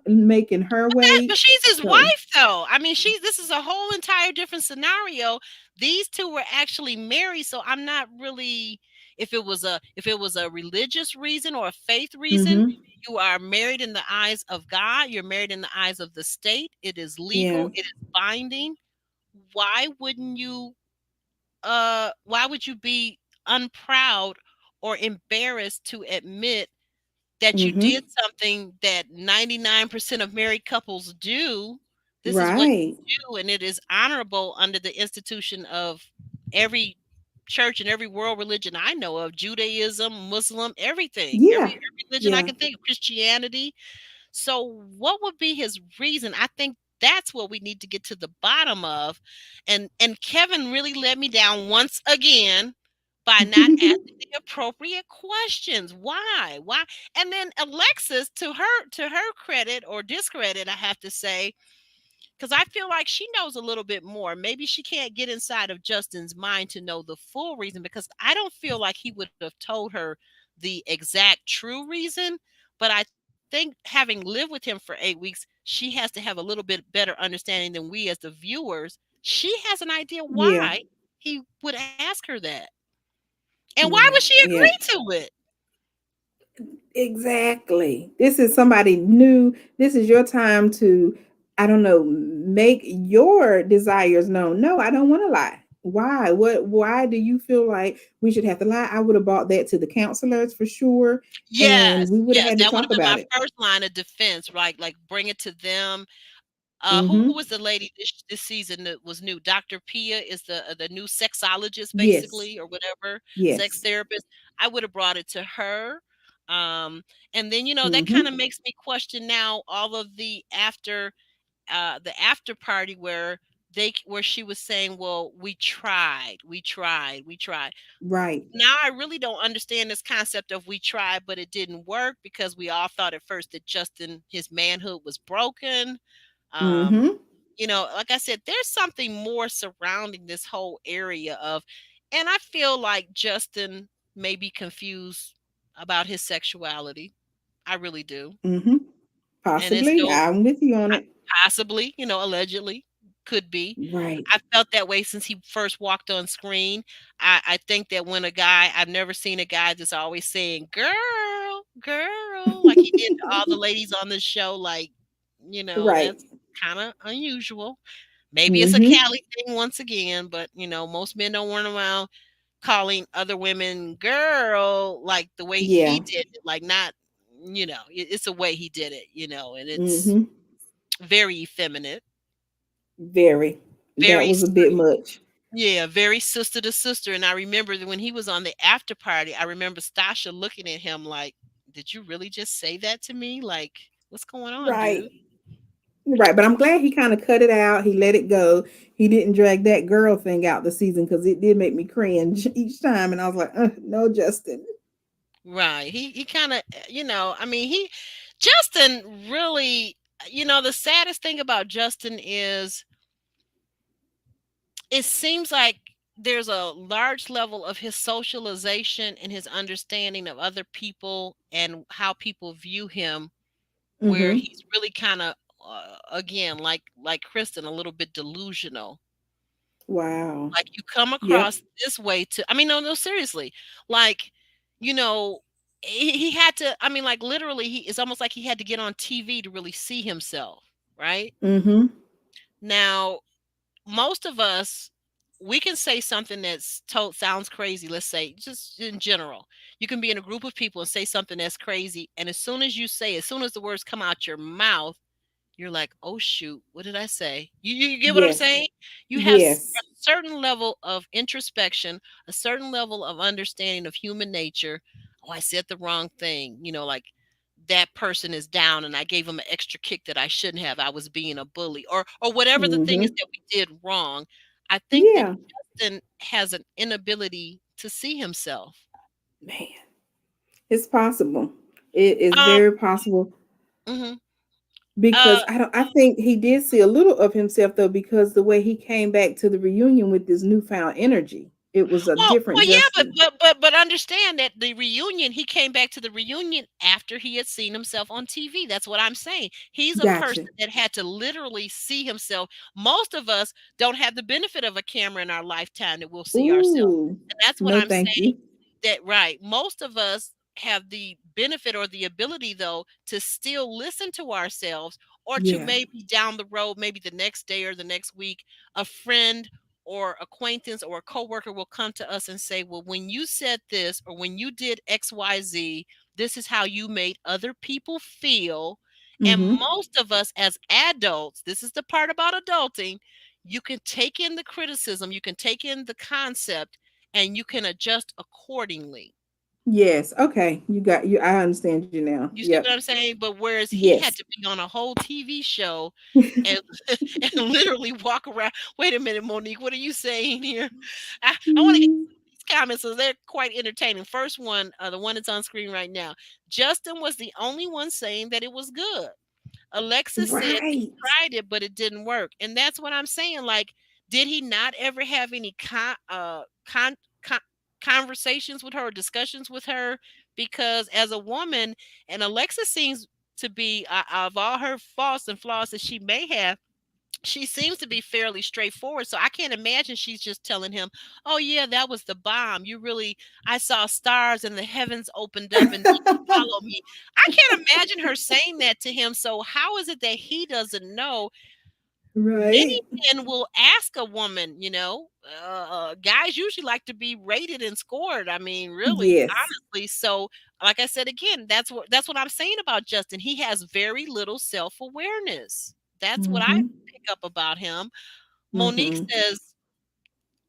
S3: making her
S2: But
S3: wait.
S2: she's his
S3: So,
S2: wife, though. I mean, this is a whole entire different scenario. These two were actually married, so I'm not really, if it was a religious reason or a faith reason.
S3: mm-hmm.
S2: You are married in the eyes of God. You're married in the eyes of the state. It is
S3: Yeah.
S2: legal. It is binding. Why wouldn't you? Why would you be unproud or embarrassed to admit that you
S3: Mm-hmm.
S2: did something that 99% of married couples do. This is what
S3: Right.
S2: you do, and it is honorable under the institution of every church and every world religion I know of, Judaism, Muslim, everything,
S3: Yeah.
S2: every religion I
S3: Yeah.
S2: can think of, Christianity. So what would be his reason? I think that's what we need to get to the bottom of. And Kevin really let me down once again by not asking the appropriate questions. Why? Why? And then Alexis, to her credit or discredit, I have to say, because I feel like she knows a little bit more. Maybe she can't get inside of Justin's mind to know the full reason, because I don't feel like he would have told her the exact true reason. But I think having lived with him for 8 weeks, she has to have a little bit better understanding than we as the viewers. She has an idea
S3: Yeah.
S2: why he would ask her that. And why would
S3: Yeah.
S2: she
S3: Yeah.
S2: agree to it?
S3: Exactly. This is somebody new. This is your time to, I don't know, make your desires known. No, I don't want to lie. Why? Why do you feel like we should have to lie? I would have brought that to the counselors for sure. And
S2: Yes,
S3: we would have
S2: yes,
S3: had to
S2: that would
S3: talk
S2: have been
S3: about
S2: my
S3: it.
S2: first line of defense, right? Like bring it to them. Who was
S3: Mm-hmm.
S2: the lady this season that was new? Dr. Pia is the new sexologist,
S3: Yes.
S2: basically, or whatever, sex
S3: Yes.
S2: therapist. I would have brought it to her. Um, and then that kind
S3: Mm-hmm.
S2: of makes me question now all of the after party where where she was saying, "Well, we tried."
S3: Right.
S2: Now I really don't understand this concept of we tried, but it didn't work because we all thought at first that Justin, his manhood was broken. Um,
S3: Mm-hmm.
S2: like I said, there's something more surrounding this whole area of, and I feel like Justin may be confused about his sexuality. I really do.
S3: Mm-hmm.
S2: And it's
S3: Possibly.
S2: no
S3: I'm with you on it.
S2: possibly, allegedly could be.
S3: Right.
S2: I felt that way since he first walked on screen. I think that when I've never seen a guy that's always saying, girl, girl, like he did to all the ladies on the show. Like,
S3: Right.
S2: that's kind of unusual. Maybe it's a
S3: Mm-hmm.
S2: Cali thing once again, but most men don't run around calling other women girl like the way he
S3: Yeah.
S2: did it. Like, not, it's a way he did it, and it's
S3: Mm-hmm.
S2: very effeminate,
S3: Very. That
S2: very
S3: was a bit much.
S2: yeah, very sister to sister. And I remember that when he was on the after party, I remember Stasha looking at him like, "Did you really just say that to me? Like, what's going on,
S3: Right.
S2: dude?"
S3: Right. But I'm glad he kind of cut it out. He let it go. He didn't drag that girl thing out the season because it did make me cringe each time. And I was like, no, Justin.
S2: Right. He kind of, I mean, Justin really, the saddest thing about Justin is it seems like there's a large level of his socialization and his understanding of other people and how people view him, where
S3: Mm-hmm.
S2: he's really kind of, again, like Kristen, a little bit delusional.
S3: Wow.
S2: Like, you come
S3: Yep.
S2: across this way to, I mean, no, no, seriously, like, you know he had to, I mean, like, literally, it's almost like he had to get on TV to really see himself, right?
S3: Mm-hmm.
S2: Now, most of us, we can say something that's sounds crazy. Let's say, just in general, you can be in a group of people and say something that's crazy, and as soon as the words come out your mouth, you're like, "Oh shoot, what did I say?" You get what I'm
S3: Yes.
S2: saying? You have a
S3: Yes.
S2: certain level of introspection, a certain level of understanding of human nature. "Oh, I said the wrong thing." Like, that person is down and I gave him an extra kick that I shouldn't have. I was being a bully, or whatever the thing is
S3: Mm-hmm.
S2: that we did wrong. I think that
S3: Yeah.
S2: Justin has an inability to see himself.
S3: Man. It's possible. It is
S2: Um,
S3: very possible
S2: mhm.
S3: because
S2: uh,
S3: I think he did see a little of himself though, because the way he came back to the reunion with this newfound energy. It was a different
S2: Yeah, but
S3: Justin.
S2: understand that the reunion, he came back to the reunion after he had seen himself on TV. That's what I'm saying. He's a person
S3: Gotcha.
S2: that had to literally see himself. Most of us don't have the benefit of a camera in our lifetime that we'll see ourselves.
S3: Ooh.
S2: And that's what
S3: No,
S2: I'm
S3: thank
S2: saying.
S3: you.
S2: That right. Most of us have the benefit or the ability, though, to still listen to ourselves, or to
S3: Yeah.
S2: maybe down the road, maybe the next day or the next week, a friend or acquaintance or a coworker will come to us and say, well, when you said this or when you did XYZ, this is how you made other people feel. And
S3: Mm-hmm.
S2: most of us as adults, this is the part about adulting, you can take in the criticism, you can take in the concept, and you can adjust accordingly.
S3: Yes. Okay. You got you. I understand you now.
S2: You see
S3: Yep.
S2: what I'm saying? But whereas he had
S3: Yes.
S2: to be on a whole TV show and and literally walk around. Wait a minute, Monique, what are you saying here? I want to get
S3: Mm.
S2: these comments, so they're quite entertaining. First one, the one that's on screen right now. Justin was the only one saying that it was good. Alexis said that he
S3: Right.
S2: tried it, but it didn't work. And that's what I'm saying. Like, did he not ever have any con- conversations with her or discussions with her? Because as a woman, and Alexis seems to be, of all her faults and flaws that she may have, she seems to be fairly straightforward. So I can't imagine she's just telling him, "Oh yeah, that was the bomb. You really, I saw stars and the heavens opened up and you follow me." I can't imagine her saying that to him. So how is it that he doesn't know? Many
S3: Right.
S2: men will ask a woman, guys usually like to be rated and scored. I mean, really,
S3: Yes.
S2: honestly. So, like I said again, that's what I'm saying about Justin. He has very little self-awareness. That's what I
S3: Mm-hmm.
S2: pick up about him. Monique
S3: Mm-hmm.
S2: says,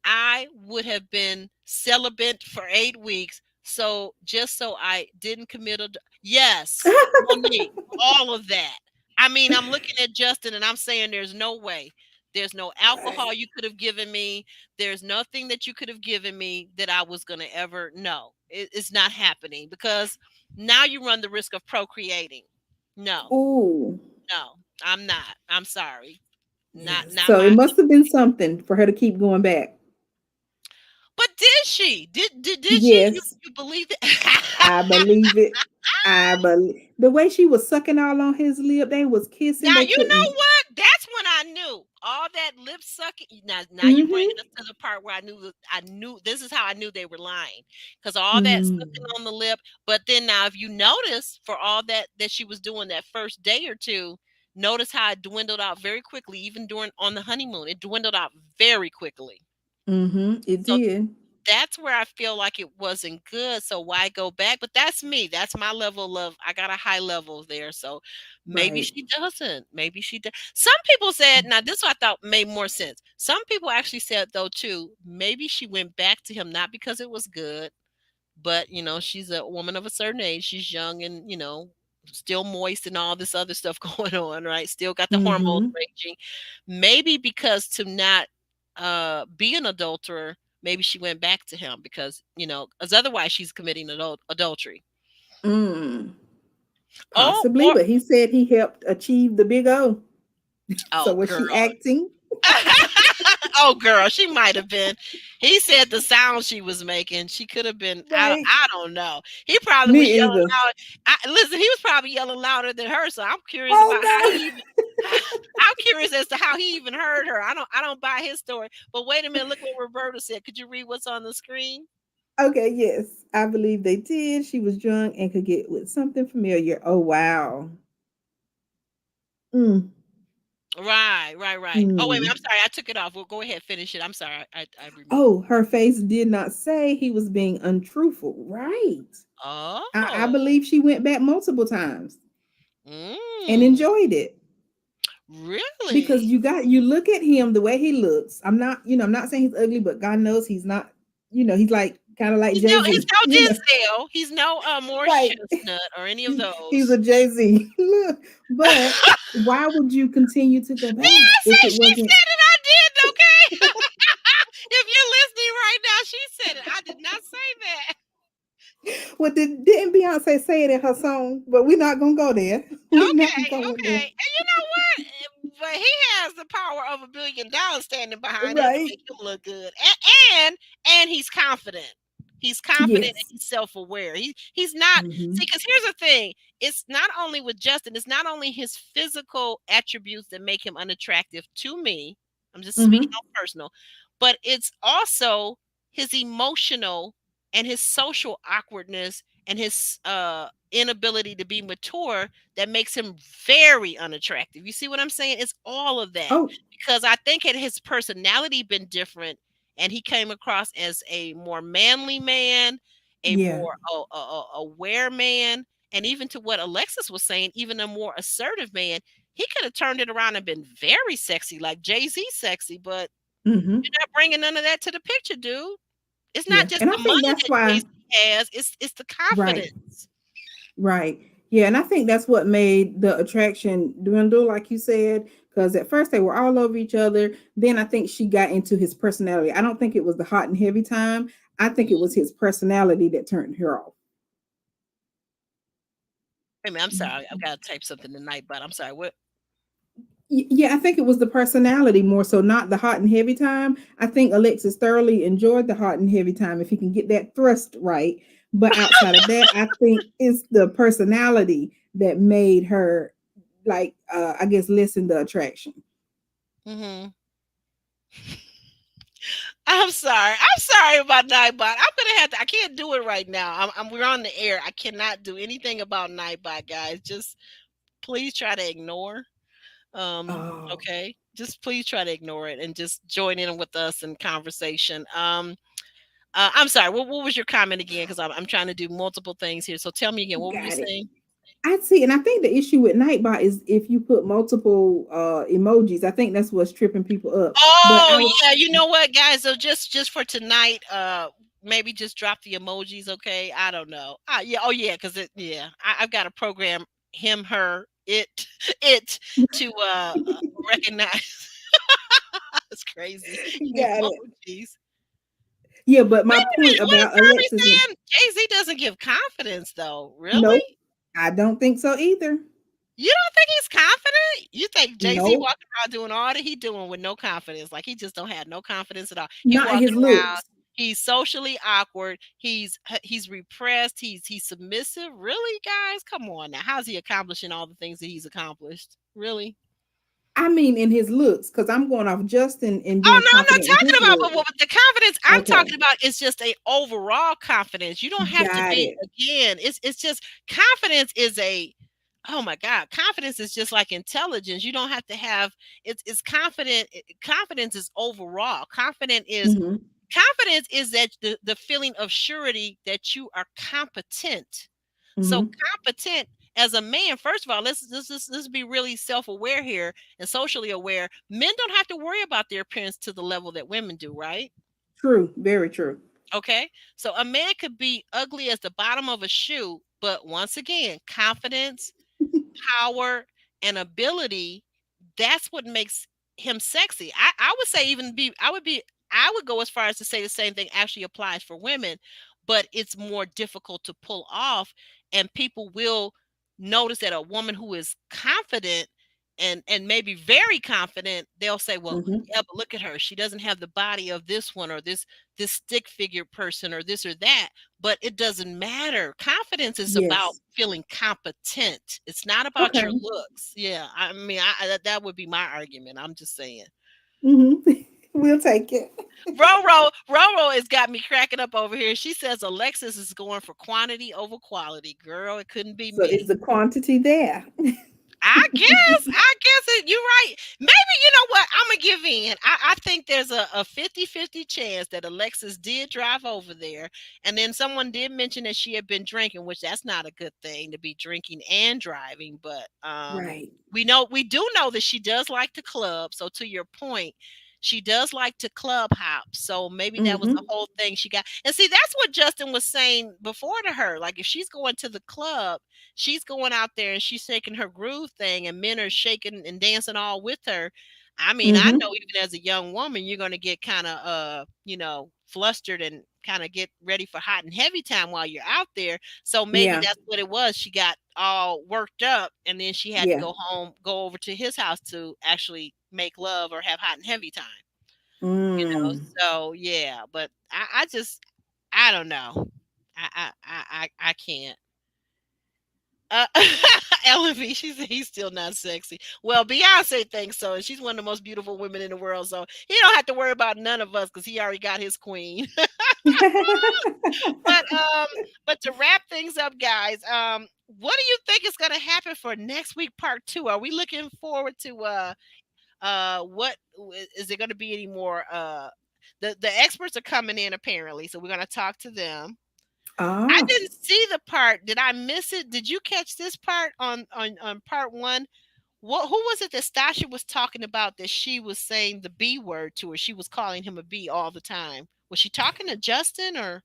S2: I would have been celibate for 8 weeks. So just so I didn't commit yes, Monique, all of that. I mean, I'm looking at Justin and I'm saying there's no way. There's no alcohol
S3: Right.
S2: you could have given me. There's nothing that you could have given me that I was going to ever know. It's not happening because now you run the risk of procreating. No,
S3: Ooh.
S2: no, I'm not. I'm sorry.
S3: Yes.
S2: Not
S3: So it
S2: my.
S3: must have been something for her to keep going back.
S2: But did she? Did she?
S3: Yes.
S2: You believe
S3: I
S2: that?
S3: believe it. I believe the way she was sucking all on his lip, they was kissing,
S2: Now
S3: they
S2: you know
S3: couldn't.
S2: what? That's when I knew all that lip sucking. Now you bringing
S3: Mm-hmm.
S2: us to the part where I knew this is how I knew they were lying because all that sucking
S3: Mm.
S2: on the lip. But then now, if you notice, for all that she was doing that first day or two, notice how it dwindled out very quickly. Even during on the honeymoon, it dwindled out very quickly.
S3: Mm-hmm. It
S2: So
S3: did.
S2: that's where I feel like it wasn't good. So why go back? But that's me. That's my level of, I got a high level there. So maybe
S3: Right.
S2: she doesn't. Maybe she does. Some people said, now this I thought made more sense. Some people actually said though too, maybe she went back to him not because it was good, but she's a woman of a certain age. She's young and still moist and all this other stuff going on, right? Still got the hormones
S3: Mm-hmm.
S2: raging. Maybe because to not be an adulterer, maybe she went back to him because as otherwise she's committing adultery.
S3: Mm.
S2: Oh,
S3: Possibly,
S2: or
S3: but he said he helped achieve the big O. So
S2: oh
S3: was
S2: girl.
S3: she acting?
S2: Oh girl, she might have been. He said the sound she was making, she could have been.
S3: Right.
S2: I don't know. He probably
S3: Me
S2: was yelling
S3: either.
S2: loud. Listen, he was probably yelling louder than her. So I'm curious
S3: Oh
S2: about how he
S3: God.
S2: even. I'm curious as to how he even heard her. I don't buy his story. But wait a minute, look what Roberta said. Could you read what's on the screen?
S3: Okay, yes. I believe they did. She was drunk and could get with something familiar. Oh wow. Mm.
S2: Right, right, right. Oh wait a minute.
S3: Mm.
S2: I'm sorry. I took it off. Well, go ahead, finish it. I'm sorry. I removed.
S3: Oh, her face did not say he was being untruthful. Right. I
S2: Oh.
S3: believe she went back multiple times and
S2: Mm,
S3: enjoyed it. Because
S2: really?
S3: you look at him the way he looks. I'm not saying he's ugly, but God knows he's not, he's like kind of like
S2: He's
S3: Jay-Z,
S2: no Denzel. He's no Morris
S3: right.
S2: Chestnut or any of
S3: He's a
S2: those.
S3: Jay-Z. Look, but why would you continue to go
S2: Me, I
S3: back if
S2: said
S3: it
S2: she
S3: wasn't
S2: said it. I did. Okay. If you're listening right now, she said it. I did not say that.
S3: well, didn't Beyonce say it in her song? But we're not gonna go there. We're not
S2: Okay,
S3: going
S2: okay.
S3: there.
S2: And you know what? But he has the power of $1 billion standing behind him to
S3: Right.
S2: make him look good. And he's confident. He's confident and
S3: Yes.
S2: he's self-aware. He's not, see,
S3: Mm-hmm.
S2: because here's the thing. It's not only with Justin, it's not only his physical attributes that make him unattractive to me. I'm just speaking
S3: Mm-hmm.
S2: on personal, but it's also his emotional and his social awkwardness and his inability to be mature that makes him very unattractive. You see what I'm saying? It's all of that.
S3: Oh,
S2: Because I think had his personality been different and he came across as a more manly man, a
S3: yeah.
S2: more aware man, and even to what Alexis was saying, even a more assertive man, he could have turned it around and been very sexy, like Jay-Z sexy, but
S3: Hmm.
S2: you're not bringing none of that to the picture, dude. It's not
S3: Yeah.
S2: just
S3: And I
S2: the
S3: think
S2: money
S3: that's
S2: that
S3: why,
S2: Jay-Z has, it's the
S3: right,
S2: confidence.
S3: right. Yeah. And I think that's what made the attraction dwindle, like you said, because at first they were all over each other. Then I think she got into his personality. I don't think it was the hot and heavy time. I think it was his personality that turned her off.
S2: Wait a minute, I'm sorry. I've got to type something tonight, but I'm sorry. What?
S3: Yeah, I think it was the personality more so, not the hot and heavy time. I think Alexis thoroughly enjoyed the hot and heavy time if he can get that thrust right. But outside of that, I think it's the personality that made her, like, I guess, lessen the attraction.
S2: Hmm. I'm sorry. I'm sorry about Nightbot. I'm gonna have to. I can't do it right now. we're on the air. I cannot do anything about Nightbot, guys. Just please try to ignore.
S3: Oh,
S2: Okay. Just please try to ignore it and just join in with us in conversation. I'm sorry. What was your comment again? Because I'm trying to do multiple things here. So tell me again. What were you
S3: got it.
S2: saying?
S3: I see, and I think the issue with Nightbot is if you put multiple emojis. I think that's what's tripping people up. But
S2: Oh
S3: I was,
S2: yeah, you know what, guys? So just for tonight, maybe just drop the emojis, okay? I don't know. Yeah, oh yeah, because yeah, I've got to program him, her, it, it to recognize. It's crazy
S3: got it.
S2: emojis.
S3: Yeah, but
S2: Wait
S3: my
S2: a
S3: point
S2: minute, what is
S3: about
S2: Kirby
S3: Alexis,
S2: saying? Jay-Z doesn't give confidence though. Really?
S3: nope, I don't think so either.
S2: You don't think he's confident? You think Jay-Z
S3: Nope,
S2: walking around doing all that he doing with no confidence? Like he just don't have no confidence at all. He
S3: not
S2: walking
S3: his
S2: around,
S3: looks.
S2: he's socially awkward, he's repressed, he's submissive. Really, guys? Come on now. How's he accomplishing all the things that he's accomplished? Really?
S3: I mean, in his looks, because I'm going off Justin and
S2: Oh
S3: being
S2: no, I'm not
S3: confident in
S2: talking
S3: his
S2: about,
S3: looks.
S2: but the confidence I'm
S3: Okay,
S2: talking about is just a overall confidence. You don't have to
S3: got
S2: be
S3: it.
S2: again. It's just confidence is a oh my God, confidence is just like intelligence. You don't have to have it's confident. Confidence is overall.
S3: Hmm.
S2: Confidence is that the feeling of surety that you are competent. So
S3: Hmm.
S2: competent as a man, first of all, let's be really self-aware here and socially aware. Men don't have to worry about their appearance to the level that women do, right?
S3: True, very true.
S2: Okay. So a man could be ugly as the bottom of a shoe, but once again, confidence, power, and ability, that's what makes him sexy. I would say even be I would go as far as to say the same thing actually applies for women, but it's more difficult to pull off. And people will notice that a woman who is confident and maybe very confident, they'll say, well,
S3: Hmm.
S2: yeah, but look at her. She doesn't have the body of this one or this stick figure person or this or that, but it doesn't matter. Confidence is about
S3: Yes.
S2: feeling competent. It's not about your
S3: Okay.
S2: looks. Yeah, I mean, that would be my argument. I'm just saying.
S3: Hmm. We'll take it.
S2: Roro has got me cracking up over here. She says Alexis is going for quantity over quality. Girl, it couldn't be
S3: So is
S2: me.
S3: the quantity there?
S2: I guess you're right. Maybe you know what? I'm gonna give in. I think there's a 50-50 chance that Alexis did drive over there. And then someone did mention that she had been drinking, which that's not a good thing to be drinking and driving. But
S3: Right.
S2: we do know that she does like to club. So to your point, she does like to club hop. So maybe that was the
S3: Hmm.
S2: whole thing she got. And see, that's what Justin was saying before to her. Like if she's going to the club, she's going out there and she's shaking her groove thing and men are shaking and dancing all with her. I mean, I know
S3: Hmm.
S2: even as a young woman, you're going to get kind of flustered and kind of get ready for hot and heavy time while you're out there. So maybe
S3: Yeah.
S2: that's what it was. She got all worked up and then she had to
S3: Yeah.
S2: go home, go over to his house to actually make love or have hot and heavy time.
S3: Mm.
S2: So yeah, but I just I don't know. I can't. Uh, Ellen V, she said he's still not sexy. Well, Beyonce thinks so, and she's one of the most beautiful women in the world. So he don't have to worry about none of us because he already got his queen. But but to wrap things up, guys, what do you think is going to happen for next week, part two? Are we looking forward to what is there going to be any more? The experts are coming in apparently, so we're going to talk to them. I
S3: Ah,
S2: didn't see the part. Did I miss it? Did you catch this part on part one? What who was it that Stasha was talking about that she was saying the B word to her? She was calling him a B all the time. Was she talking to Justin or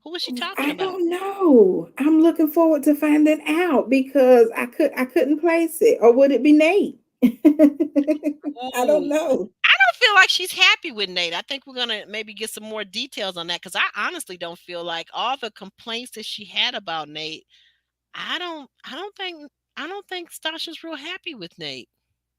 S2: who was she talking
S3: I
S2: about?
S3: don't know. I'm looking forward to finding out because I couldn't place it. Or would it be Nate? I don't
S2: Ooh,
S3: know.
S2: I don't feel like she's happy with Nate. I think we're gonna maybe get some more details on that because I honestly don't feel like all the complaints that she had about Nate. I don't think Stasha's real happy with Nate.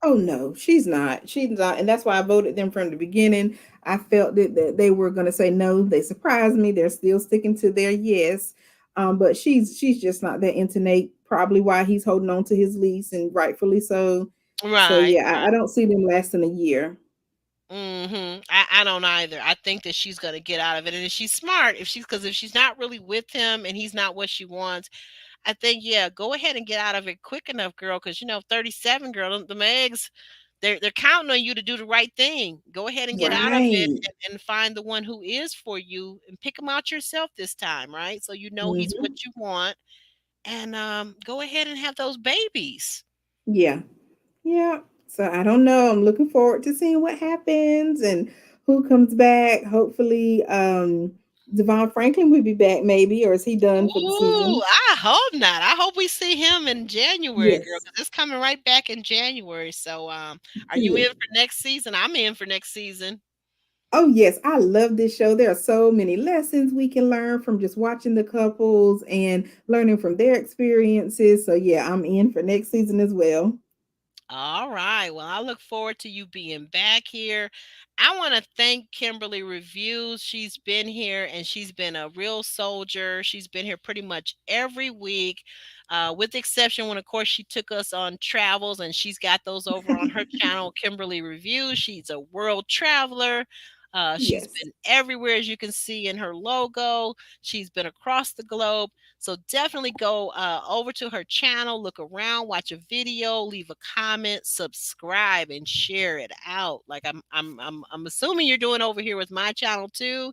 S3: Oh no, she's not. She's not, and that's why I voted them from the beginning. I felt that they were going to say no. They surprised me. They're still sticking to their yes. But she's just not that into Nate. Probably why he's holding on to his lease, and rightfully so. So
S2: Right.
S3: yeah, I don't see them lasting a year.
S2: I don't either. I think that she's gonna get out of it, and if she's smart, if she's not really with him and he's not what she wants, I think yeah, go ahead and get out of it quick enough, girl. Because 37, girl, them eggs, they're counting on you to do the right thing. Go ahead and get out of it
S3: Right.
S2: and find the one who is for you, and pick him out yourself this time, right? So you know he's what
S3: Hmm.
S2: you want, and go ahead and have those babies.
S3: Yeah. Yeah. So I don't know. I'm looking forward to seeing what happens and who comes back. Hopefully, Devon Franklin will be back, maybe, or is he done for the
S2: Ooh,
S3: season?
S2: I hope not. I hope we see him in January, girl,
S3: Yes.
S2: because it's coming right back in January. So, are you in
S3: Good.
S2: for next season? I'm in for next season.
S3: Oh, yes. I love this show. There are so many lessons we can learn from just watching the couples and learning from their experiences. So, yeah, I'm in for next season as well.
S2: All right. Well, I look forward to you being back here. I want to thank Kimberly Reviews. She's been here and she's been a real soldier. She's been here pretty much every week, with the exception when, of course, she took us on travels, and she's got those over on her channel, Kimberly Reviews. She's a world traveler. She's
S3: Yes.
S2: been everywhere, as you can see in her logo. She's been across the globe. So definitely go over to her channel, look around, watch a video, leave a comment, subscribe, and share it out. Like I'm assuming you're doing over here with my channel too.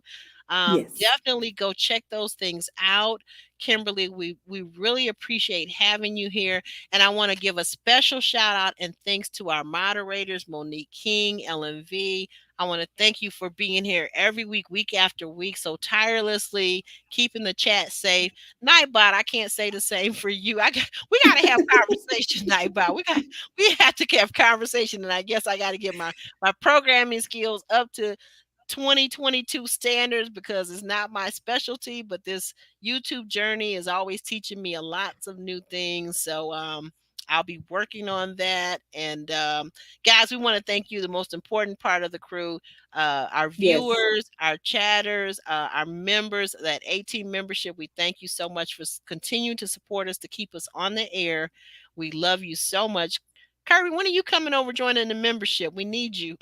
S3: Yes.
S2: Definitely go check those things out. Kimberly, we really appreciate having you here. And I want to give a special shout out and thanks to our moderators, Monique King, LMV. I want to thank you for being here every week, week after week, so tirelessly, keeping the chat safe. Nightbot, I can't say the same for you. We got to have conversation, Nightbot. We have to have conversation, and I guess I got to get my programming skills up to 2022 standards because it's not my specialty, but this YouTube journey is always teaching me a lots of new things. So I'll be working on that. And guys, we want to thank you, the most important part of the crew, our
S3: Yes.
S2: viewers, our chatters, our members, that 18 membership. We thank you so much for continuing to support us, to keep us on the air. We love you so much. Kirby, when are you coming over joining the membership? We need you.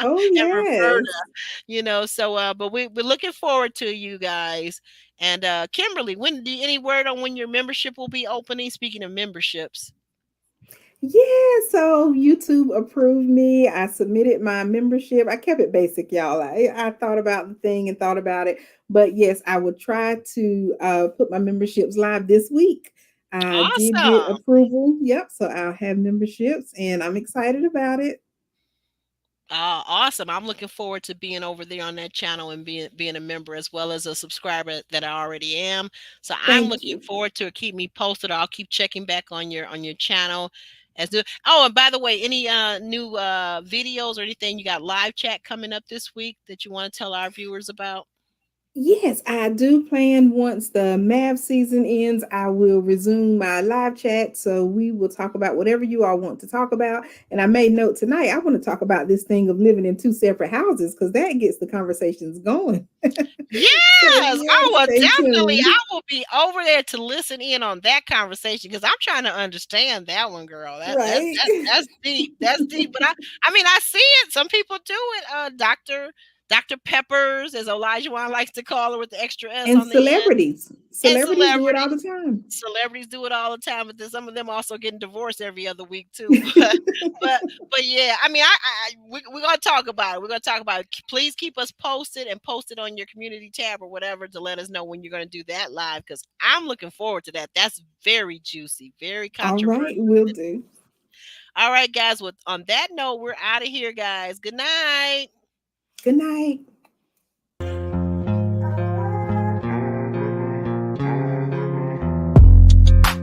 S3: Oh,
S2: And Roberta,
S3: yes.
S2: so but we're looking forward to you guys. And Kimberly, when do any word on when your membership will be opening? Speaking of memberships.
S3: Yeah, so YouTube approved me. I submitted my membership. I kept it basic, y'all. I thought about the thing and thought about it. But yes, I will try to put my memberships live this week. I did get
S2: Awesome.
S3: approval. Yep. So I'll have memberships and I'm excited about it.
S2: Awesome. I'm looking forward to being over there on that channel and being a member as well as a subscriber that I already am. So I'm
S3: Thank
S2: looking
S3: you.
S2: forward to it. Keep me posted. I'll keep checking back on your channel. Oh, and by the way, any new videos or anything, you got live chat coming up this week that you want to tell our viewers about?
S3: Yes, I do plan once the MAFS season ends, I will resume my live chat. So we will talk about whatever you all want to talk about. And I made note tonight, I want to talk about this thing of living in two separate houses because that gets the conversations going.
S2: Yes,
S3: So yeah,
S2: I will
S3: stay
S2: definitely.
S3: tuned.
S2: I will be over there to listen in on that conversation because I'm trying to understand that one, girl.
S3: Right.
S2: That's deep. That's deep. But I mean, I see it. Some people do it. Doctor Peppers, as Elijah Wan likes to call her, with the extra S
S3: And
S2: on the end,
S3: celebrities.
S2: and
S3: Celebrities do it all the
S2: celebrities.
S3: time.
S2: Celebrities do it all the time, but then some of them also getting divorced every other week too. But but yeah, I mean, we're gonna talk about it. We're gonna talk about it. Please keep us posted and post it on your community tab or whatever to let us know when you're gonna do that live because I'm looking forward to that. That's very juicy, very
S3: All right,
S2: controversial.
S3: will do.
S2: All right, guys. With on that note, we're out of here, guys. Good night.
S3: Good night.